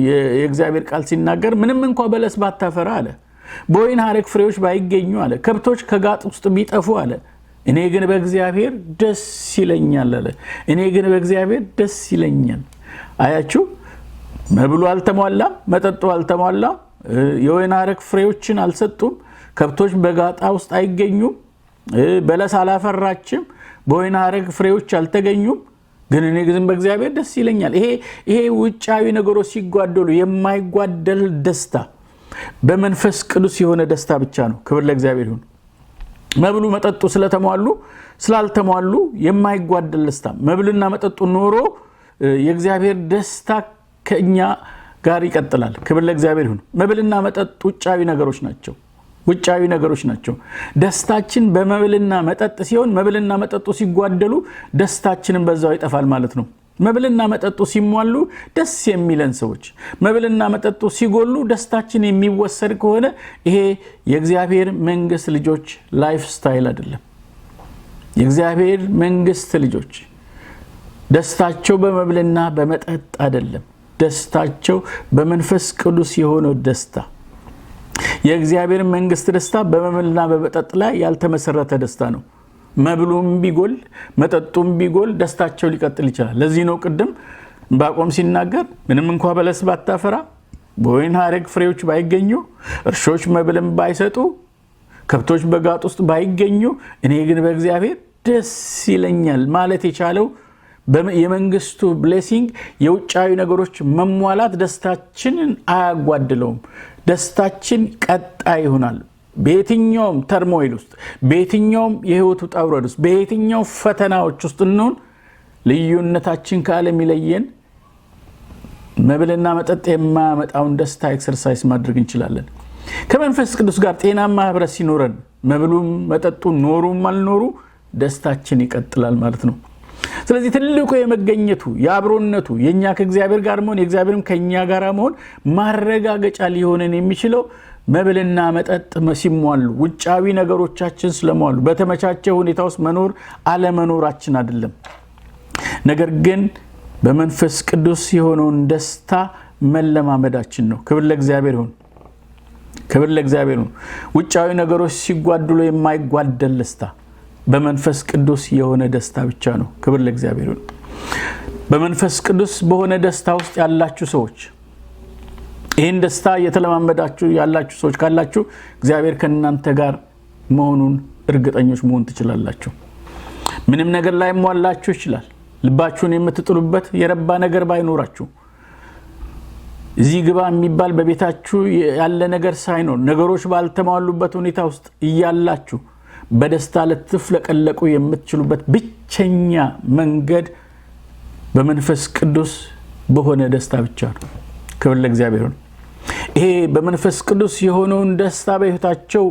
የእግዚአብሔር ቃል ሲናገር ምንም እንኳን በለስ ባታፈራ አለ፣ በወይን ሐረግ ፍሬዎች ባይገኙ አለ፣ ከብቶች ከጋጥ ውስጥ ቢጠፉ አለ፣ እኔ ግን በእግዚአብሔር ደስ ይለኛል አለ። እኔ ግን በእግዚአብሔር ደስ ይለኛል። አያችሁ፣ መብሉ አልተሟላም፣ መጠጡ አልተሟላም፣ የወይን ሐረግ ፍሬዎችን አልሰጡም፣ ከብቶች በጋጣ ውስጥ አይገኙም፣ በለስ አላፈራችም፣ በወይን ሐረግ ፍሬዎች አልተገኙም፣ ግን እኔ ግን በእግዚአብሔር ደስ ይለኛል። ይሄ ውጫዊ ነገሮች ሲጓደሉ የማይጓደል ደስታ በመንፈስ ቅዱስ የሆነ ደስታ ብቻ ነው። ክብር ለእግዚአብሔር ይሁን። መብሉ መጠጡ ስላልተሟሉ የማይጓደል ደስታ፣ መብልና መጠጡ ኖሮ የእግዚአብሔር ደስታ ከኛ ጋር ይቀጥላል። ክብር ለእግዚአብሔር ይሁን። መብልና መጠጥ ውጫዊ ነገሮች ናቸው። ደስታችን በመብልና መጠጥ ሲሆን መብልና መጠጡ ሲጓደሉ ደስታችንን በዛው ይጠፋል ማለት ነው። መብልና መጠጡ ሲሟሉ ደስ የሚለን ሰዎች፣ መብልና መጠጡ ሲጎሉ ደስታችን የሚወሰድ ከሆነ ይሄ የእግዚአብሔር መንግስት ልጆች ላይፍ ስታይል አይደለም። የእግዚአብሔር መንግስት ልጆች ደስታቸው በመብልና በመጠጥ አይደለም። ደስታቸው በመንፈስ ቅዱስ የሆነው ደስታ። የእግዚአብሔር መንግስት ደስታ በመብልና በመጠጥ ላይ ያልተመሰረተ ደስታ ነው። መብሉም ቢጎል መጠጡም ቢጎል ደስታቸው ሊቀጥል ይችላል። ለዚህ ነው ቅድም ዕንባቆም ሲናገር ምንም እንኳን በለስ ባታፈራ፣ በወይን ሐረግ ፍሬዎች ባይገኙ፣ እርሾች መብልም ባይሰጡ፣ ከብቶች በጋጥ ውስጥ ባይገኙ፣ እኔ ግን በእግዚአብሔር ደስ ይለኛል ማለት የቻለው የመንግስቱ ብሌሲንግ የውጫዊ ነገሮች መሟላት ደስታችንን አያጓድለውም። ደስታችን ቀጣይ ይሆናል። በየትኛውም ተርሞይል ውስጥ፣ በየትኛውም የህይወት ውጣ ውረድ ውስጥ፣ በየትኛው ፈተናዎች ውስጥ እንሆን ልዩነታችን ከዓለም ይለየን መብልና መጠጥ የማያመጣውን ደስታ ኤክሰርሳይዝ ማድረግ እንችላለን። ከመንፈስ ቅዱስ ጋር ጤናማ ህብረት ሲኖረን መብሉም መጠጡ ኖሩም አልኖሩ ደስታችን ይቀጥላል ማለት ነው። ስለዚህ ትልቁ የመገኘቱ የአብሮነቱ የኛ ከእግዚአብሔር ጋር መሆን የእግዚአብሔርም ከኛ ጋር መሆን ማረጋገጫ ሊሆነን የሚችለው መብልና መጠጥ ሲሟሉ ውጫዊ ነገሮቻችን ስለሟሉ በተመቻቸ ሁኔታ ውስጥ መኖር አለመኖራችን አይደለም። ነገር ግን በመንፈስ ቅዱስ የሆነውን ደስታ መለማመዳችን ነው። ክብር ለእግዚአብሔር ይሁን። ክብር ለእግዚአብሔር ይሁን። ውጫዊ ነገሮች ሲጓደሉ የማይጓደል ደስታ በመንፈስ ቅዱስ የሆነ ደስታ ብቻ ነው። ክብር ለእግዚአብሔር ይሁን። በመንፈስ ቅዱስ በሆነ ደስታ ውስጥ ያላችሁ ሰዎች ይህን ደስታ እየተለማመዳችሁ ያላችሁ ሰዎች ካላችሁ እግዚአብሔር ከእናንተ ጋር መሆኑን እርግጠኞች መሆን ትችላላችሁ። ምንም ነገር ላይ ሟላችሁ ይችላል። ልባችሁን የምትጥሉበት የረባ ነገር ባይኖራችሁ እዚህ ግባ የሚባል በቤታችሁ ያለ ነገር ሳይኖር ነገሮች ባልተሟሉበት ሁኔታ ውስጥ እያላችሁ በደስታ ልትፍለቀለቁ የምትችሉበት ብቸኛ መንገድ በመንፈስ ቅዱስ በሆነ ደስታ ብቻ ነው። ክብር ለእግዚአብሔር ይሁን። ይሄ በመንፈስ ቅዱስ የሆነውን ደስታ በሕይወታቸው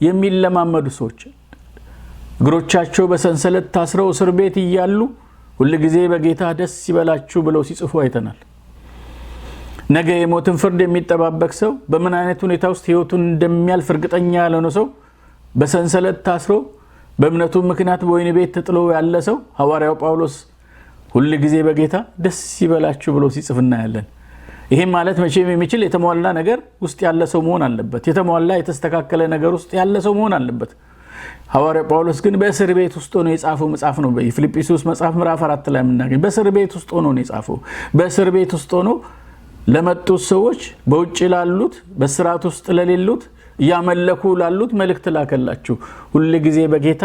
የሚለማመዱ ሰዎች እግሮቻቸው በሰንሰለት ታስረው እስር ቤት እያሉ ሁሉ ጊዜ በጌታ ደስ ይበላችሁ ብለው ሲጽፉ አይተናል። ነገ የሞትን ፍርድ የሚጠባበቅ ሰው በምን አይነት ሁኔታ ውስጥ ሕይወቱን እንደሚያልፍ እርግጠኛ ያልሆነ ሰው በሰንሰለት ታስሮ በእምነቱ ምክንያት በወህኒ ቤት ተጥሎ ያለ ሰው ሐዋርያው ጳውሎስ ሁሉ ጊዜ በጌታ ደስ ይበላችሁ ብሎ ሲጽፍ እናያለን። ይሄም ማለት መቼም የሚችል የተሟላ ነገር ውስጥ ያለ ሰው መሆን አለበት። የተሟላ የተስተካከለ ነገር ውስጥ ያለ ሰው መሆን አለበት። ሐዋርያው ጳውሎስ ግን በእስር ቤት ውስጥ ሆኖ የጻፈው መጽሐፍ ነው። በፊልጵስዩስ መጽሐፍ ምዕራፍ 4 ላይ የምናገኝ በእስር ቤት ውስጥ ሆኖ ነው የጻፈው። በእስር ቤት ውስጥ ሆኖ ለመጡት ሰዎች በውጭ ላሉት በስራት ውስጥ ለሌሉት ያመለኩ ላሉት መልእክት ላከላችሁ ሁሉ ጊዜ በጌታ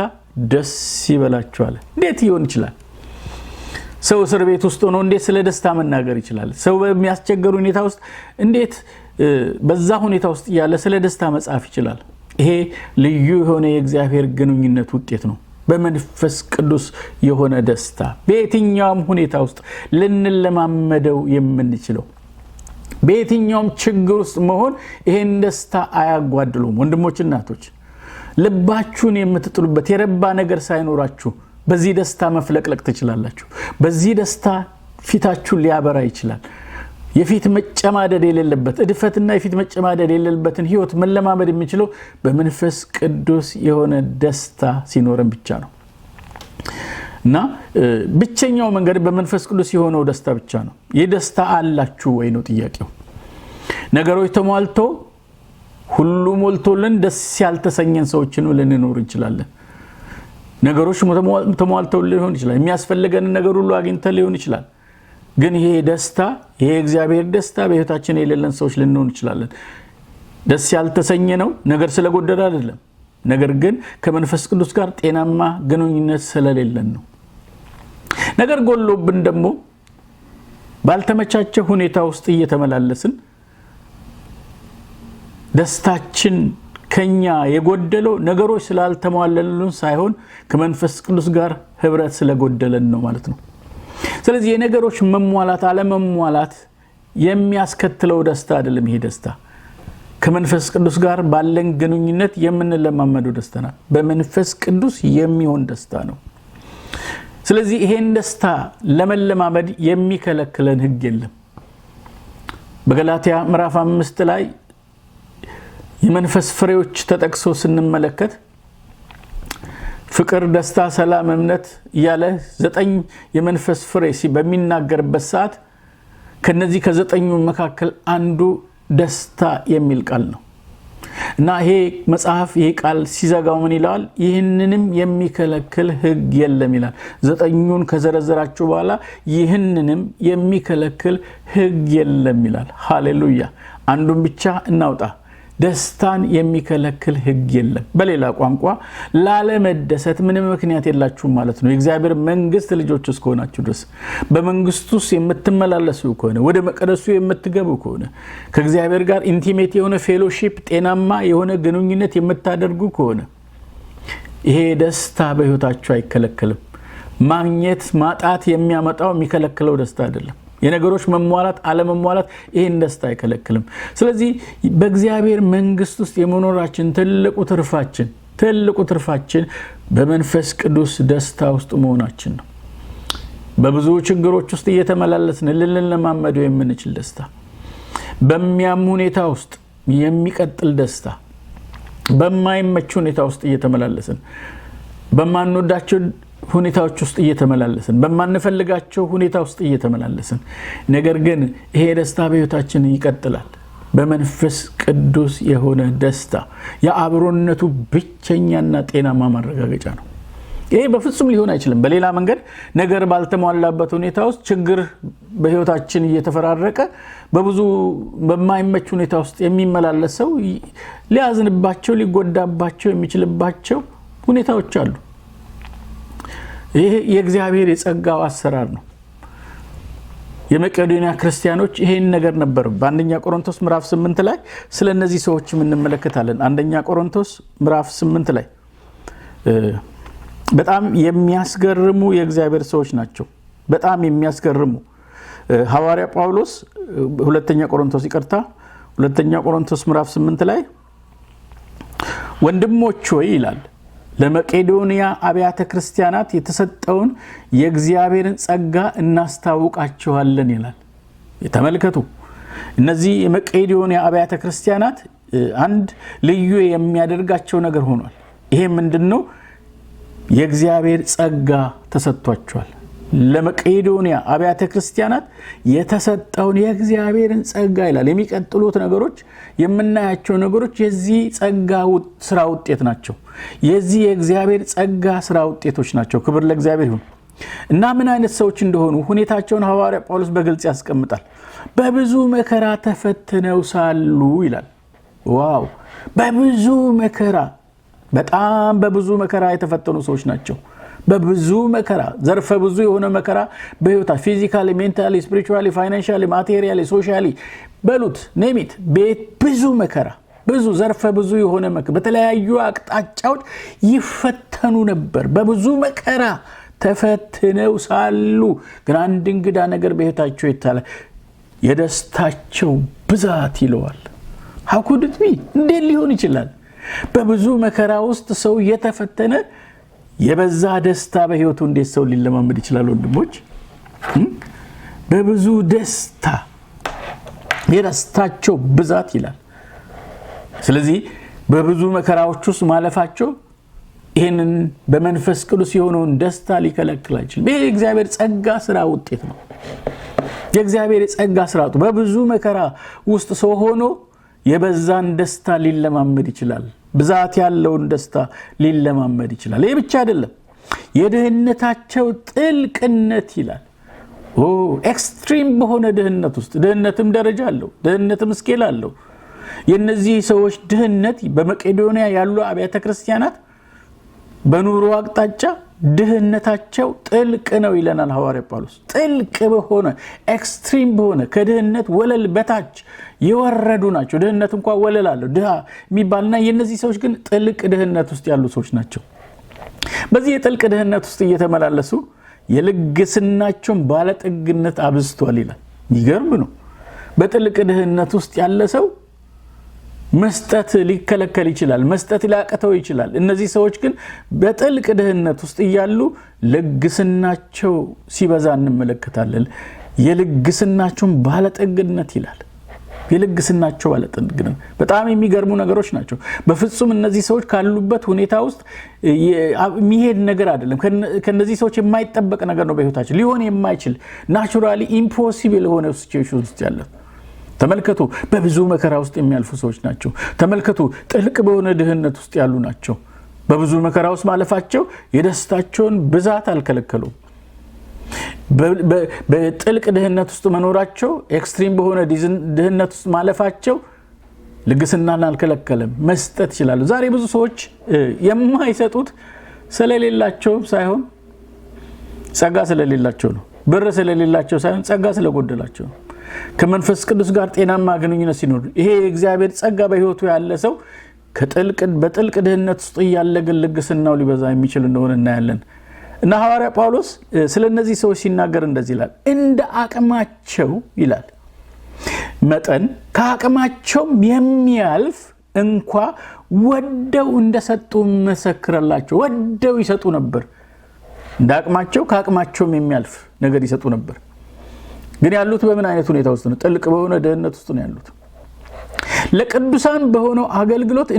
ደስ ይበላችሁ አለ። እንዴት ይሆን ይችላል? ሰው እስር ቤት ውስጥ ሆኖ እንዴት ስለ ደስታ መናገር ይችላል? ሰው በሚያስቸግር ሁኔታ ውስጥ እንዴት በዛ ሁኔታ ውስጥ ያለ ስለ ደስታ መጻፍ ይችላል? ይሄ ልዩ የሆነ የእግዚአብሔር ግንኙነት ውጤት ነው። በመንፈስ ቅዱስ የሆነ ደስታ በየትኛውም ሁኔታ ውስጥ ልንለማመደው የምንችለው በየትኛውም ችግር ውስጥ መሆን ይሄን ደስታ አያጓድሉም። ወንድሞች እናቶች ልባችሁን የምትጥሉበት የረባ ነገር ሳይኖራችሁ በዚህ ደስታ መፍለቅለቅ ትችላላችሁ። በዚህ ደስታ ፊታችሁ ሊያበራ ይችላል። የፊት መጨማደድ የሌለበት እድፈትና የፊት መጨማደድ የሌለበትን ህይወት መለማመድ የሚችለው በመንፈስ ቅዱስ የሆነ ደስታ ሲኖረን ብቻ ነው። እና ብቸኛው መንገድ በመንፈስ ቅዱስ የሆነው ደስታ ብቻ ነው። ይህ ደስታ አላችሁ ወይ ነው ጥያቄው። ነገሮች ተሟልተው ሁሉ ሞልቶልን ደስ ያልተሰኘን ሰዎችን ልንኖር እንችላለን። ነገሮች ተሟልተው ሊሆን ይችላል። የሚያስፈልገን ነገር ሁሉ አግኝተን ሊሆን ይችላል። ግን ይሄ ደስታ ይሄ እግዚአብሔር ደስታ በህይወታችን የሌለን ሰዎች ልንሆን እንችላለን። ደስ ያልተሰኘ ነው ነገር ስለጎደለ አይደለም፣ ነገር ግን ከመንፈስ ቅዱስ ጋር ጤናማ ግንኙነት ስለሌለን ነው። ነገር ጎሎብን ደግሞ ባልተመቻቸ ሁኔታ ውስጥ እየተመላለስን ደስታችን ከኛ የጎደለው ነገሮች ስላልተሟለሉን ሳይሆን ከመንፈስ ቅዱስ ጋር ህብረት ስለጎደለን ነው ማለት ነው። ስለዚህ የነገሮች መሟላት አለመሟላት የሚያስከትለው ደስታ አይደለም። ይሄ ደስታ ከመንፈስ ቅዱስ ጋር ባለን ግንኙነት የምንለማመደው ደስታ ነው። በመንፈስ ቅዱስ የሚሆን ደስታ ነው። ስለዚህ ይሄን ደስታ ለመለማመድ የሚከለክለን ህግ የለም። በገላትያ ምዕራፍ 5 ላይ የመንፈስ ፍሬዎች ተጠቅሶ ስንመለከት ፍቅር፣ ደስታ፣ ሰላም፣ እምነት ያለ 9 የመንፈስ ፍሬ በሚናገርበት ሰዓት ከነዚህ ከ9ኙ መካከል አንዱ ደስታ የሚል ቃል ነው። እና ይሄ መጽሐፍ ይሄ ቃል ሲዘጋው ምን ይላል? ይህንንም የሚከለክል ህግ የለም ይላል። 9ኙን ከዘረዘራችሁ በኋላ ይህንንም የሚከለክል ህግ የለም ይላል። ሃሌሉያ! አንዱን ብቻ እናውጣ። ደስታን የሚከለክል ህግ የለም። በሌላ ቋንቋ ላለመደሰት ምንም ምክንያት የላችሁም ማለት ነው። የእግዚአብሔር መንግስት ልጆች እስከሆናችሁ ድረስ በመንግስቱ ውስጥ የምትመላለሱ ከሆነ ወደ መቅደሱ የምትገቡ ከሆነ ከእግዚአብሔር ጋር ኢንቲሜት የሆነ ፌሎሺፕ ጤናማ የሆነ ግንኙነት የምታደርጉ ከሆነ ይሄ ደስታ በህይወታችሁ አይከለከልም። ማግኘት ማጣት የሚያመጣው የሚከለክለው ደስታ አይደለም። የነገሮች መሟላት አለመሟላት ይሄን ደስታ አይከለክልም። ስለዚህ በእግዚአብሔር መንግስት ውስጥ የመኖራችን ትልቁ ትርፋችን ትልቁ ትርፋችን በመንፈስ ቅዱስ ደስታ ውስጥ መሆናችን ነው። በብዙ ችግሮች ውስጥ እየተመላለስን ልንለማመደው የምንችል ደስታ፣ በሚያም ሁኔታ ውስጥ የሚቀጥል ደስታ፣ በማይመች ሁኔታ ውስጥ እየተመላለስን፣ በማንወዳቸው ሁኔታዎች ውስጥ እየተመላለስን፣ በማንፈልጋቸው ሁኔታ ውስጥ እየተመላለስን፣ ነገር ግን ይሄ ደስታ በሕይወታችን ይቀጥላል። በመንፈስ ቅዱስ የሆነ ደስታ የአብሮነቱ ብቸኛና ጤናማ ማረጋገጫ ነው። ይሄ በፍጹም ሊሆን አይችልም። በሌላ መንገድ ነገር ባልተሟላበት ሁኔታ ውስጥ ችግር በሕይወታችን እየተፈራረቀ በብዙ በማይመች ሁኔታ ውስጥ የሚመላለስ ሰው ሊያዝንባቸው ሊጎዳባቸው የሚችልባቸው ሁኔታዎች አሉ። ይሄ የእግዚአብሔር የጸጋው አሰራር ነው። የመቄዶንያ ክርስቲያኖች ይሄን ነገር ነበር። በአንደኛ ቆሮንቶስ ምዕራፍ 8 ላይ ስለ እነዚህ ሰዎች እንመለከታለን። አንደኛ ቆሮንቶስ ምዕራፍ 8 ላይ በጣም የሚያስገርሙ የእግዚአብሔር ሰዎች ናቸው። በጣም የሚያስገርሙ ሐዋርያ ጳውሎስ ሁለተኛ ቆሮንቶስ ምዕራፍ 8 ላይ ወንድሞች ሆይ ይላል ለመቄዶንያ አብያተ ክርስቲያናት የተሰጠውን የእግዚአብሔርን ጸጋ እናስታውቃቸዋለን ይላል። ተመልከቱ፣ እነዚህ የመቄዶንያ አብያተ ክርስቲያናት አንድ ልዩ የሚያደርጋቸው ነገር ሆኗል። ይሄ ምንድነው? የእግዚአብሔር ጸጋ ተሰጥቷቸዋል። ለመቄዶንያ አብያተ ክርስቲያናት የተሰጠውን የእግዚአብሔርን ጸጋ ይላል። የሚቀጥሉት ነገሮች የምናያቸው ነገሮች የዚህ ጸጋ ስራ ውጤት ናቸው። የዚህ የእግዚአብሔር ጸጋ ስራ ውጤቶች ናቸው። ክብር ለእግዚአብሔር ይሁን። እና ምን አይነት ሰዎች እንደሆኑ ሁኔታቸውን ሐዋርያ ጳውሎስ በግልጽ ያስቀምጣል። በብዙ መከራ ተፈትነው ሳሉ ይላል። ዋው! በብዙ መከራ፣ በጣም በብዙ መከራ የተፈተኑ ሰዎች ናቸው። በብዙ መከራ፣ ዘርፈ ብዙ የሆነ መከራ በህይወታ ፊዚካሊ፣ ሜንታሊ፣ ስፒሪቹዋሊ፣ ፋይናንሻሊ፣ ማቴሪያሊ፣ ሶሻሊ በሉት ኔሚት ብዙ መከራ፣ ብዙ ዘርፈ ብዙ የሆነ መከራ በተለያዩ አቅጣጫዎች ይፈተኑ ነበር። በብዙ መከራ ተፈትነው ሳሉ ግን አንድ እንግዳ ነገር በህይወታቸው ይታያል። የደስታቸው ብዛት ይለዋል። how could it be? እንዴት ሊሆን ይችላል? በብዙ መከራ ውስጥ ሰው የተፈተነ የበዛ ደስታ በህይወቱ እንዴት ሰው ሊለማመድ ይችላል? ወንድሞች፣ በብዙ ደስታ የደስታቸው ብዛት ይላል። ስለዚህ በብዙ መከራዎች ውስጥ ማለፋቸው ይሄንን በመንፈስ ቅዱስ የሆነውን ደስታ ሊከለክል አይችልም። ይሄ የእግዚአብሔር ጸጋ ስራ ውጤት ነው። የእግዚአብሔር ጸጋ ስራ ውጤት በብዙ መከራ ውስጥ ሰው ሆኖ የበዛን ደስታ ሊለማመድ ይችላል። ብዛት ያለውን ደስታ ሊለማመድ ይችላል። ይሄ ብቻ አይደለም፣ የድህነታቸው ጥልቅነት ይላል። ኤክስትሪም በሆነ ድህነት ውስጥ፣ ድህነትም ደረጃ አለው፣ ድህነትም ስኬል አለው። የነዚህ ሰዎች ድህነት በመቄዶንያ ያሉ አብያተ ክርስቲያናት በኑሮ አቅጣጫ ድህነታቸው ጥልቅ ነው ይለናል ሐዋርያ ጳውሎስ። ጥልቅ በሆነ ኤክስትሪም በሆነ ከድህነት ወለል በታች የወረዱ ናቸው። ድህነት እንኳን ወለል አለው ድሃ የሚባልና የነዚህ ሰዎች ግን ጥልቅ ድህነት ውስጥ ያሉ ሰዎች ናቸው። በዚህ የጥልቅ ድህነት ውስጥ እየተመላለሱ የልግስናቸውን ባለጠግነት አብዝቷል ይላል። ይገርም ነው። በጥልቅ ድህነት ውስጥ ያለ ሰው መስጠት ሊከለከል ይችላል፣ መስጠት ሊያቀተው ይችላል። እነዚህ ሰዎች ግን በጥልቅ ድህነት ውስጥ እያሉ ልግስናቸው ሲበዛ እንመለከታለን። የልግስናቸውን ባለጠግነት ይላል። የልግስናቸው ባለጠግነት በጣም የሚገርሙ ነገሮች ናቸው። በፍጹም እነዚህ ሰዎች ካሉበት ሁኔታ ውስጥ የሚሄድ ነገር አይደለም። ከነዚህ ሰዎች የማይጠበቅ ነገር ነው በህይወታቸው ሊሆን የማይችል ናቹራሊ ኢምፖሲብል የሆነ ሲቹዌሽን ውስጥ ያለ ተመልከቱ። በብዙ መከራ ውስጥ የሚያልፉ ሰዎች ናቸው። ተመልከቱ፣ ጥልቅ በሆነ ድህነት ውስጥ ያሉ ናቸው። በብዙ መከራ ውስጥ ማለፋቸው የደስታቸውን ብዛት አልከለከሉም። በጥልቅ ድህነት ውስጥ መኖራቸው፣ ኤክስትሪም በሆነ ድህነት ውስጥ ማለፋቸው ልግስናን አልከለከለም። መስጠት ይችላሉ። ዛሬ ብዙ ሰዎች የማይሰጡት ስለሌላቸው ሳይሆን ጸጋ ስለሌላቸው ነው። ብር ስለሌላቸው ሳይሆን ጸጋ ስለጎደላቸው ነው። ከመንፈስ ቅዱስ ጋር ጤናማ ግንኙነት ሲኖር ይሄ የእግዚአብሔር ጸጋ በህይወቱ ያለ ሰው በጥልቅ ድህነት ውስጥ ያለ ልግስናው ሊበዛ የሚችል እንደሆነ እናያለን። እና ሐዋርያ ጳውሎስ ስለነዚህ ሰዎች ሲናገር እንደዚህ ይላል። እንደ አቅማቸው ይላል መጠን ከአቅማቸው የሚያልፍ እንኳ ወደው እንደሰጡ መሰክረላቸው። ወደው ይሰጡ ነበር። እንዳቅማቸው ከአቅማቸውም የሚያልፍ ነገር ይሰጡ ነበር። ግን ያሉት በምን አይነት ሁኔታ ውስጥ ነው? ጥልቅ በሆነ ድህነት ውስጥ ነው ያሉት። ለቅዱሳን በሆነው አገልግሎት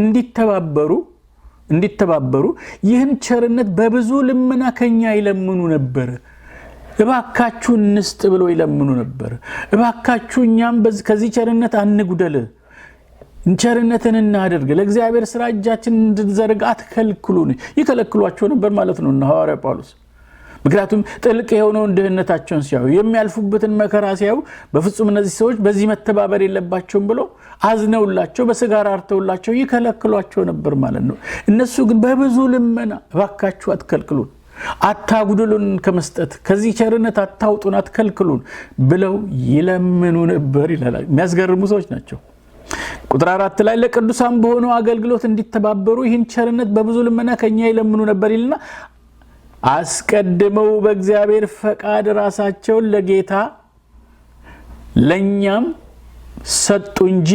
እንዲተባበሩ ይህን ቸርነት በብዙ ልመና ከኛ ይለምኑ ነበር። እባካችሁ እንስጥ ብሎ ይለምኑ ነበር። እባካችሁ እኛም ከዚህ ቸርነት አንጉደል፣ ቸርነትን እናድርግ፣ ለእግዚአብሔር ስራ እጃችን እንድንዘረጋ አትከልክሉን። ይከለክሏቸው ነበር ማለት ነው እና ሐዋርያ ጳውሎስ። ምክንያቱም ጥልቅ የሆነውን ድህነታቸውን ሲያዩ፣ የሚያልፉበትን መከራ ሲያዩ በፍጹም እነዚህ ሰዎች በዚህ መተባበር የለባቸውም ብሎ አዝነውላቸው በስጋር አርተውላቸው ይከለክሏቸው ነበር ማለት ነው። እነሱ ግን በብዙ ልመና እባካችሁ አትከልክሉን፣ አታጉድሉን ከመስጠት፣ ከዚህ ቸርነት አታውጡን፣ አትከልክሉን ብለው ይለምኑ ነበር ይላል። የሚያስገርሙ ሰዎች ናቸው። ቁጥር 4 ላይ ለቅዱሳን በሆነው አገልግሎት እንዲተባበሩ ይህን ቸርነት በብዙ ልመና ከኛ ይለምኑ ነበር ይልና አስቀድመው በእግዚአብሔር ፈቃድ ራሳቸውን ለጌታ ለኛም ሰጡ እንጂ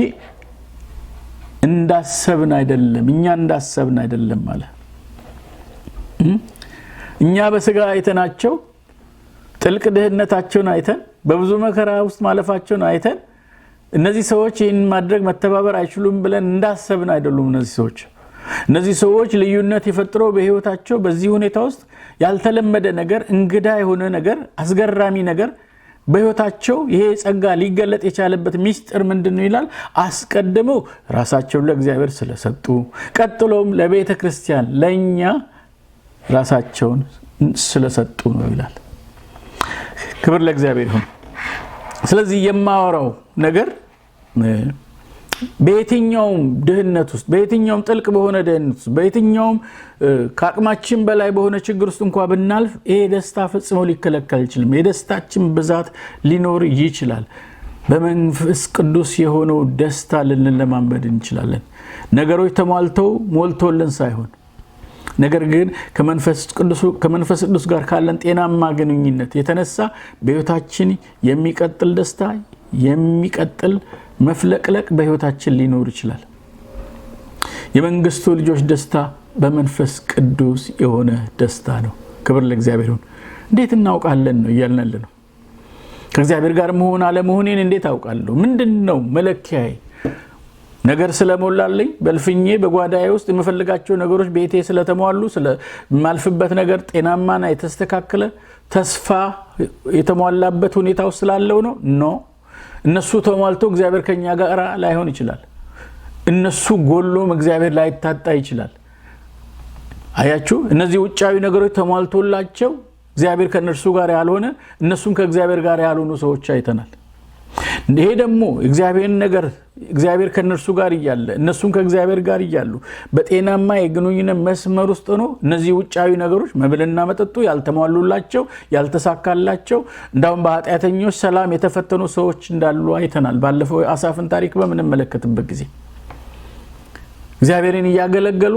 እንዳሰብን አይደለም። እኛ እንዳሰብን አይደለም ማለት እኛ በስጋ አይተናቸው ጥልቅ ድህነታቸውን አይተን በብዙ መከራ ውስጥ ማለፋቸውን አይተን እነዚህ ሰዎች ይህን ማድረግ መተባበር አይችሉም ብለን እንዳሰብን አይደሉም። እነዚህ ሰዎች ልዩነት የፈጠረው በህይወታቸው በዚህ ሁኔታ ውስጥ ያልተለመደ ነገር፣ እንግዳ የሆነ ነገር፣ አስገራሚ ነገር በህይወታቸው ይሄ ጸጋ ሊገለጥ የቻለበት ሚስጥር ምንድነው ይላል? አስቀድመው ራሳቸውን ለእግዚአብሔር ስለሰጡ፣ ቀጥሎም ለቤተ ክርስቲያን ለኛ ራሳቸውን ስለሰጡ ነው ይላል። ክብር ለእግዚአብሔር ይሁን። ስለዚህ የማወራው ነገር በየትኛውም ድህነት ውስጥ፣ በየትኛውም ጥልቅ በሆነ ድህነት ውስጥ፣ በየትኛውም ከአቅማችን በላይ በሆነ ችግር ውስጥ እንኳን ብናልፍ ይሄ ደስታ ፈጽሞ ሊከለከል አይችልም። የደስታችን ብዛት ሊኖር ይችላል። በመንፈስ ቅዱስ የሆነው ደስታ ልንለማመድ እንችላለን። ነገሮች ተሟልተው ሞልቶልን ሳይሆን፣ ነገር ግን ከመንፈስ ቅዱስ ጋር ካለን ጤናማ ግንኙነት የተነሳ በህይወታችን የሚቀጥል ደስታ፣ የሚቀጥል መፍለቅለቅ በህይወታችን ሊኖር ይችላል። የመንግስቱ ልጆች ደስታ በመንፈስ ቅዱስ የሆነ ደስታ ነው። ክብር ለእግዚአብሔር ይሁን። እንዴት እናውቃለን ነው እያልን ነው። ከእግዚአብሔር ጋር መሆን አለመሆኔን እንዴት አውቃለሁ? ምንድነው መለኪያዬ? ነገር ስለሞላልኝ በልፍኜ በጓዳዬ ውስጥ የምፈልጋቸው ነገሮች ቤቴ ስለተሟሉ፣ ስለማልፍበት ነገር ጤናማና የተስተካከለ ተስፋ የተሟላበት ሁኔታ ውስጥ ስላለው ነው? ኖ። እነሱ ተሟልቶ እግዚአብሔር ከኛ ጋር ላይሆን ይችላል። እነሱ ጎሎም እግዚአብሔር ላይታጣ ይችላል። አያችሁ፣ እነዚህ ውጫዊ ነገሮች ተሟልቶላቸው እግዚአብሔር ከነርሱ ጋር ያልሆነ፣ እነሱም ከእግዚአብሔር ጋር ያልሆኑ ሰዎች አይተናል። ይሄ ደግሞ እግዚአብሔር ነገር እግዚአብሔር ከነርሱ ጋር እያለ እነሱም ከእግዚአብሔር ጋር እያሉ በጤናማ የግንኙነት መስመር ውስጥ ነው። እነዚህ ውጫዊ ነገሮች መብልና መጠጡ ያልተሟሉላቸው፣ ያልተሳካላቸው፣ እንዳውም በኃጢአተኞች ሰላም የተፈተኑ ሰዎች እንዳሉ አይተናል። ባለፈው አሳፍን ታሪክ በምንመለከትበት ጊዜ እግዚአብሔርን እያገለገሉ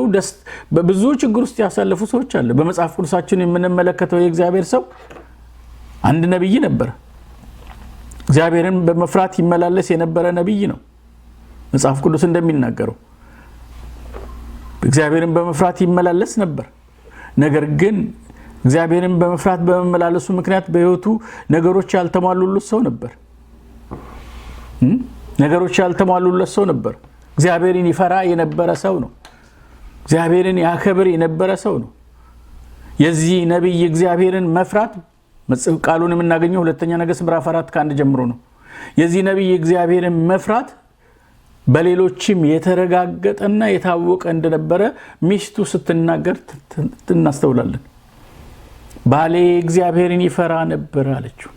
በብዙ ችግር ውስጥ ያሳለፉ ሰዎች አለ። በመጽሐፍ ቅዱሳችን የምንመለከተው የእግዚአብሔር ሰው አንድ ነብይ ነበር። እግዚአብሔርን በመፍራት ይመላለስ የነበረ ነብይ ነው። መጽሐፍ ቅዱስ እንደሚናገረው እግዚአብሔርን በመፍራት ይመላለስ ነበር። ነገር ግን እግዚአብሔርን በመፍራት በመመላለሱ ምክንያት በህይወቱ ነገሮች ያልተሟሉለት ሰው ነበር። እግዚአብሔርን ይፈራ የነበረ ሰው ነው። እግዚአብሔርን ያከብር የነበረ ሰው ነው። የዚህ ነብይ እግዚአብሔርን መፍራት ቃሉን የምናገኘው ሁለተኛ ነገሥት ምዕራፍ 4 ከ1 ጀምሮ ነው። የዚህ ነብይ እግዚአብሔርን መፍራት በሌሎችም የተረጋገጠና የታወቀ እንደነበረ ሚስቱ ስትናገር እናስተውላለን። ባሌ እግዚአብሔርን ይፈራ ነበር አለችው።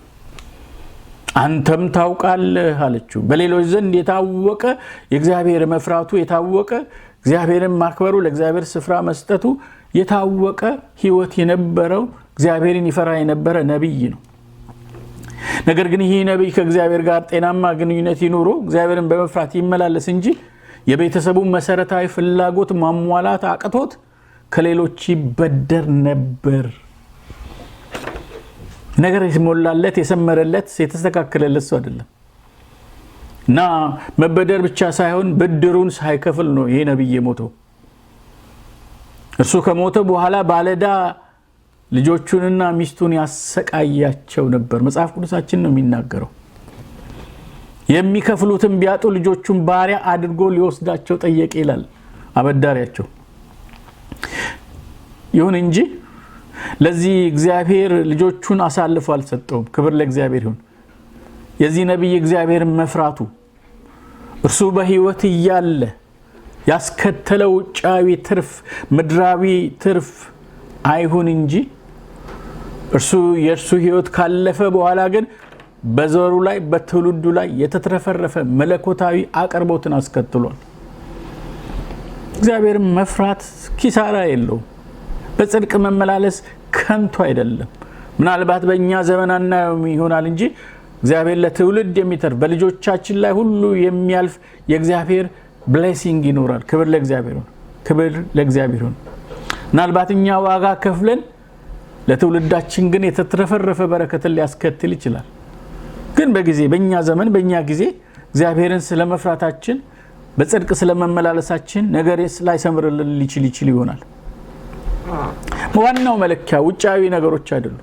አንተም ታውቃለህ አለችው። በሌሎች ዘንድ የታወቀ የእግዚአብሔር መፍራቱ የታወቀ እግዚአብሔርን ማክበሩ ለእግዚአብሔር ስፍራ መስጠቱ የታወቀ ህይወት የነበረው እግዚአብሔርን ይፈራ የነበረ ነብይ ነው። ነገር ግን ይህ ነብይ ከእግዚአብሔር ጋር ጤናማ ግንኙነት ይኖሮ እግዚአብሔርን በመፍራት ይመላለስ እንጂ የቤተሰቡ መሰረታዊ ፍላጎት ማሟላት አቅቶት ከሌሎች ይበደር ነበር። ነገር የተሞላለት የሰመረለት የተስተካከለለት ሰው አይደለም። እና መበደር ብቻ ሳይሆን ብድሩን ሳይከፍል ነው ይሄ ነብይ የሞተው። እርሱ ከሞተ በኋላ ባለዳ ልጆቹንና ሚስቱን ያሰቃያቸው ነበር። መጽሐፍ ቅዱሳችን ነው የሚናገረው። የሚከፍሉትን ቢያጡ ልጆቹን ባሪያ አድርጎ ሊወስዳቸው ጠየቀ ይላል አበዳሪያቸው። ይሁን እንጂ ለዚህ እግዚአብሔር ልጆቹን አሳልፎ አልሰጠውም። ክብር ለእግዚአብሔር ይሁን። የዚህ ነብይ እግዚአብሔር መፍራቱ እርሱ በህይወት እያለ ያስከተለው ውጫዊ ትርፍ ምድራዊ ትርፍ አይሁን እንጂ የእርሱ ህይወት ካለፈ በኋላ ግን በዘሩ ላይ በትውልዱ ላይ የተትረፈረፈ መለኮታዊ አቅርቦትን አስከትሏል። እግዚአብሔር መፍራት ኪሳራ የለው። በጽድቅ መመላለስ ከንቱ አይደለም። ምናልባት በእኛ ዘመናና ይሆናል እንጂ እግዚአብሔር ለትውልድ የሚተርፍ በልጆቻችን ላይ ሁሉ የሚያልፍ የእግዚአብሔር ብሌሲንግ ይኖራል። ክብር ለእግዚአብሔር ይሁን። ክብር ለእግዚአብሔር ይሁን። ምናልባት እኛ ዋጋ ከፍለን ለትውልዳችን ግን የተትረፈረፈ በረከትን ሊያስከትል ይችላል። ግን በእኛ ዘመን በእኛ ጊዜ እግዚአብሔርን ስለመፍራታችን በጽድቅ ስለመመላለሳችን ነገር ላይሰምርልን ሊችል ይሆናል። ዋናው መለኪያ ውጫዊ ነገሮች አይደሉም።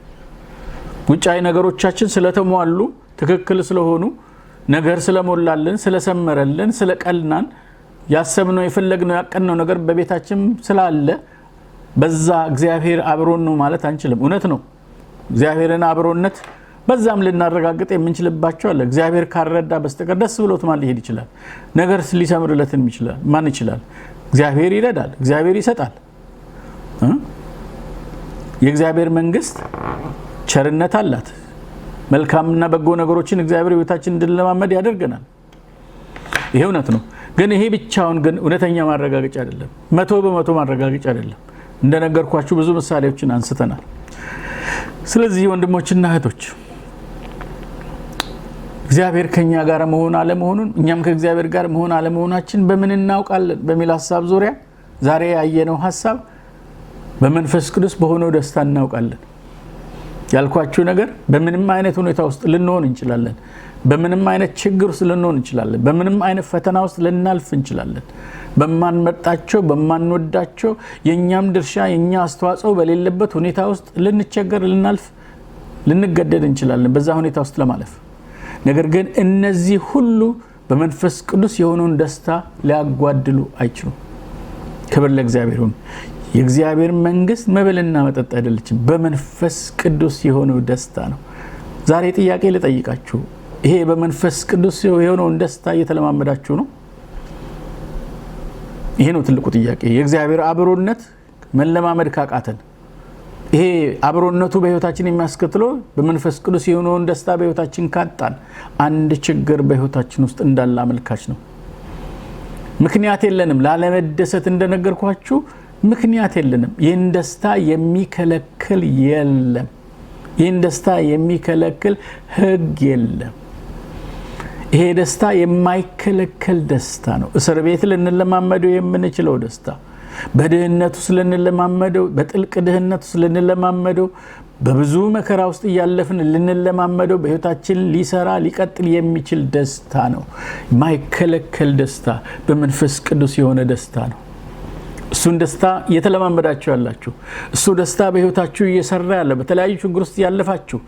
ውጫዊ ነገሮቻችን ስለተሟሉ ትክክል ስለሆኑ ነገር ስለሞላልን ስለሰመረልን ስለቀልናን ያሰብነው የፈለግነው ያቀነው ነገር በቤታችን ስላለ በዛ እግዚአብሔር አብሮን ነው ማለት አንችልም። እውነት ነው። እግዚአብሔርን አብሮነት በዛም ልናረጋግጥ የምንችልባቸው አለ። እግዚአብሔር ካረዳ በስተቀር ደስ ብሎት ማን ሊሄድ ይችላል? ነገር ሊሰምርለትም ይችላል። ማን ይችላል? እግዚአብሔር ይረዳል። እግዚአብሔር ይሰጣል። የእግዚአብሔር መንግስት ቸርነት አላት። መልካምና በጎ ነገሮችን እግዚአብሔር ህይወታችን እንድንለማመድ ያደርገናል። ይሄ እውነት ነው። ግን ይሄ ብቻውን ግን እውነተኛ ማረጋገጫ አይደለም። 100% ማረጋገጫ አይደለም። እንደነገርኳችሁ ብዙ ምሳሌዎችን አንስተናል። ስለዚህ ወንድሞችና እህቶች እግዚአብሔር ከኛ ጋር መሆን አለመሆኑን እኛም ከእግዚአብሔር ጋር መሆን አለመሆናችን በምን እናውቃለን በሚል ሐሳብ ዙሪያ ዛሬ ያየነው ሐሳብ በመንፈስ ቅዱስ በሆነው ደስታ እናውቃለን። ያልኳችሁ ነገር በምንም አይነት ሁኔታ ውስጥ ልንሆን እንችላለን። በምንም አይነት ችግር ውስጥ ልንሆን እንችላለን። በምንም አይነት ፈተና ውስጥ ልናልፍ እንችላለን። በማንመርጣቸው በማንወዳቸው የኛም ድርሻ የኛ አስተዋጽኦ በሌለበት ሁኔታ ውስጥ ልንቸገር ልናልፍ ልንገደድ እንችላለን በዛ ሁኔታ ውስጥ ለማለፍ። ነገር ግን እነዚህ ሁሉ በመንፈስ ቅዱስ የሆነውን ደስታ ሊያጓድሉ አይችሉም። ክብር ለእግዚአብሔር ይሁን። የእግዚአብሔር መንግስት መብልና መጠጥ አይደለችም፣ በመንፈስ ቅዱስ የሆነው ደስታ ነው። ዛሬ ጥያቄ ልጠይቃችሁ፣ ይሄ በመንፈስ ቅዱስ የሆነውን ደስታ እየተለማመዳችሁ ነው? ይሄ ነው ትልቁ ጥያቄ። የእግዚአብሔር አብሮነት መለማመድ ካቃተን ይሄ አብሮነቱ በህይወታችን የሚያስከትለው በመንፈስ ቅዱስ የሆነውን ደስታ በህይወታችን ካጣን አንድ ችግር በህይወታችን ውስጥ እንዳለ አመልካች ነው። ምክንያት የለንም ላለመደሰት። እንደነገርኳችሁ ምክንያት የለንም። ይህን ደስታ የሚከለክል የለም። ይህን ደስታ የሚከለክል ህግ የለም። ይሄ ደስታ የማይከለከል ደስታ ነው። እስር ቤት ልንለማመደው የምንችለው ደስታ፣ በድህነት ውስጥ ልንለማመደው፣ በጥልቅ ድህነት ውስጥ ልንለማመደው፣ በብዙ መከራ ውስጥ እያለፍን ልንለማመደው፣ በህይወታችን ሊሰራ ሊቀጥል የሚችል ደስታ ነው። የማይከለከል ደስታ በመንፈስ ቅዱስ የሆነ ደስታ ነው። እሱን ደስታ እየተለማመዳችሁ ያላችሁ፣ እሱ ደስታ በህይወታችሁ እየሰራ ያለ፣ በተለያዩ ችግር ውስጥ ያለፋችሁ፣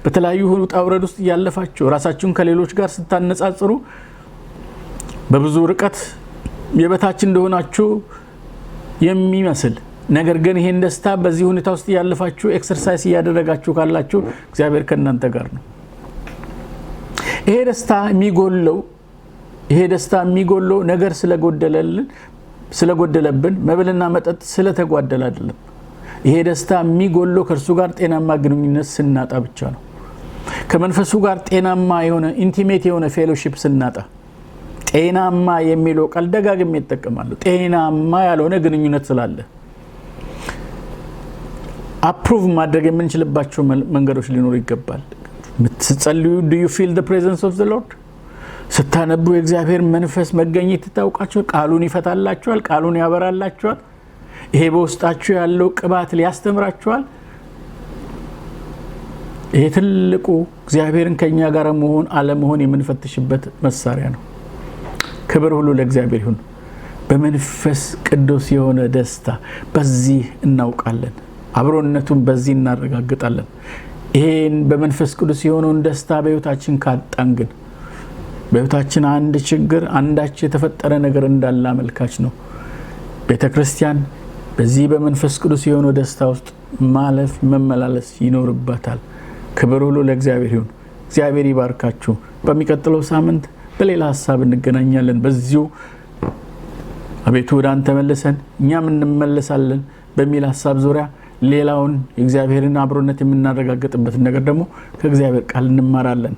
በተለያዩ ውጣ ውረድ ውስጥ ያለፋችሁ፣ ራሳችሁን ከሌሎች ጋር ስታነጻጽሩ በብዙ ርቀት የበታች እንደሆናችሁ የሚመስል ነገር ግን ይሄን ደስታ በዚህ ሁኔታ ውስጥ ያለፋችሁ ኤክሰርሳይዝ እያደረጋችሁ ካላችሁ እግዚአብሔር ከእናንተ ጋር ነው። ይሄ ደስታ የሚጎለው ነገር ስለጎደለብን መብልና መጠጥ ስለተጓደለ አይደለም። ይሄ ደስታ የሚጎለው ከእርሱ ጋር ጤናማ ግንኙነት ስናጣ ብቻ ነው። ከመንፈሱ ጋር ጤናማ የሆነ ኢንቲሜት የሆነ ፌሎሺፕ ስናጣ። ጤናማ የሚለው ቃል ደጋግሜ እጠቀማለሁ። ጤናማ ያልሆነ ግንኙነት ስላለ አፕሩቭ ማድረግ የምንችልባቸው መንገዶች ሊኖሩ ይገባል። ስትጸልዩ do you feel the presence of the Lord? ስታነቡ የእግዚአብሔር መንፈስ መገኘት ታውቃችሁ። ቃሉን ይፈታላችኋል፣ ቃሉን ያበራላችኋል። ይሄ በውስጣችሁ ያለው ቅባት ሊያስተምራችኋል። ይሄ ትልቁ እግዚአብሔርን ከኛ ጋር መሆን አለመሆን የምንፈትሽበት መሳሪያ ነው። ክብር ሁሉ ለእግዚአብሔር ይሁን። በመንፈስ ቅዱስ የሆነ ደስታ በዚህ እናውቃለን፣ አብሮነቱን በዚህ እናረጋግጣለን። ይሄን በመንፈስ ቅዱስ የሆነውን ደስታ በሕይወታችን ካጣን ግን በሕይወታችን አንድ ችግር አንዳች የተፈጠረ ነገር እንዳለ አመልካች ነው። ቤተክርስቲያን በዚህ በመንፈስ ቅዱስ የሆነው ደስታ ውስጥ ማለፍ መመላለስ ይኖርባታል። ክብር ሁሉ ለእግዚአብሔር ይሁን። እግዚአብሔር ይባርካችሁ። በሚቀጥለው ሳምንት በሌላ ሐሳብ እንገናኛለን። በዚሁ አቤቱ ወደ አንተ መልሰን እኛም እንመለሳለን በሚል ሐሳብ ዙሪያ ሌላውን የእግዚአብሔርን አብሮነት የምናረጋግጥበት ነገር ደግሞ ከእግዚአብሔር ቃል እንማራለን።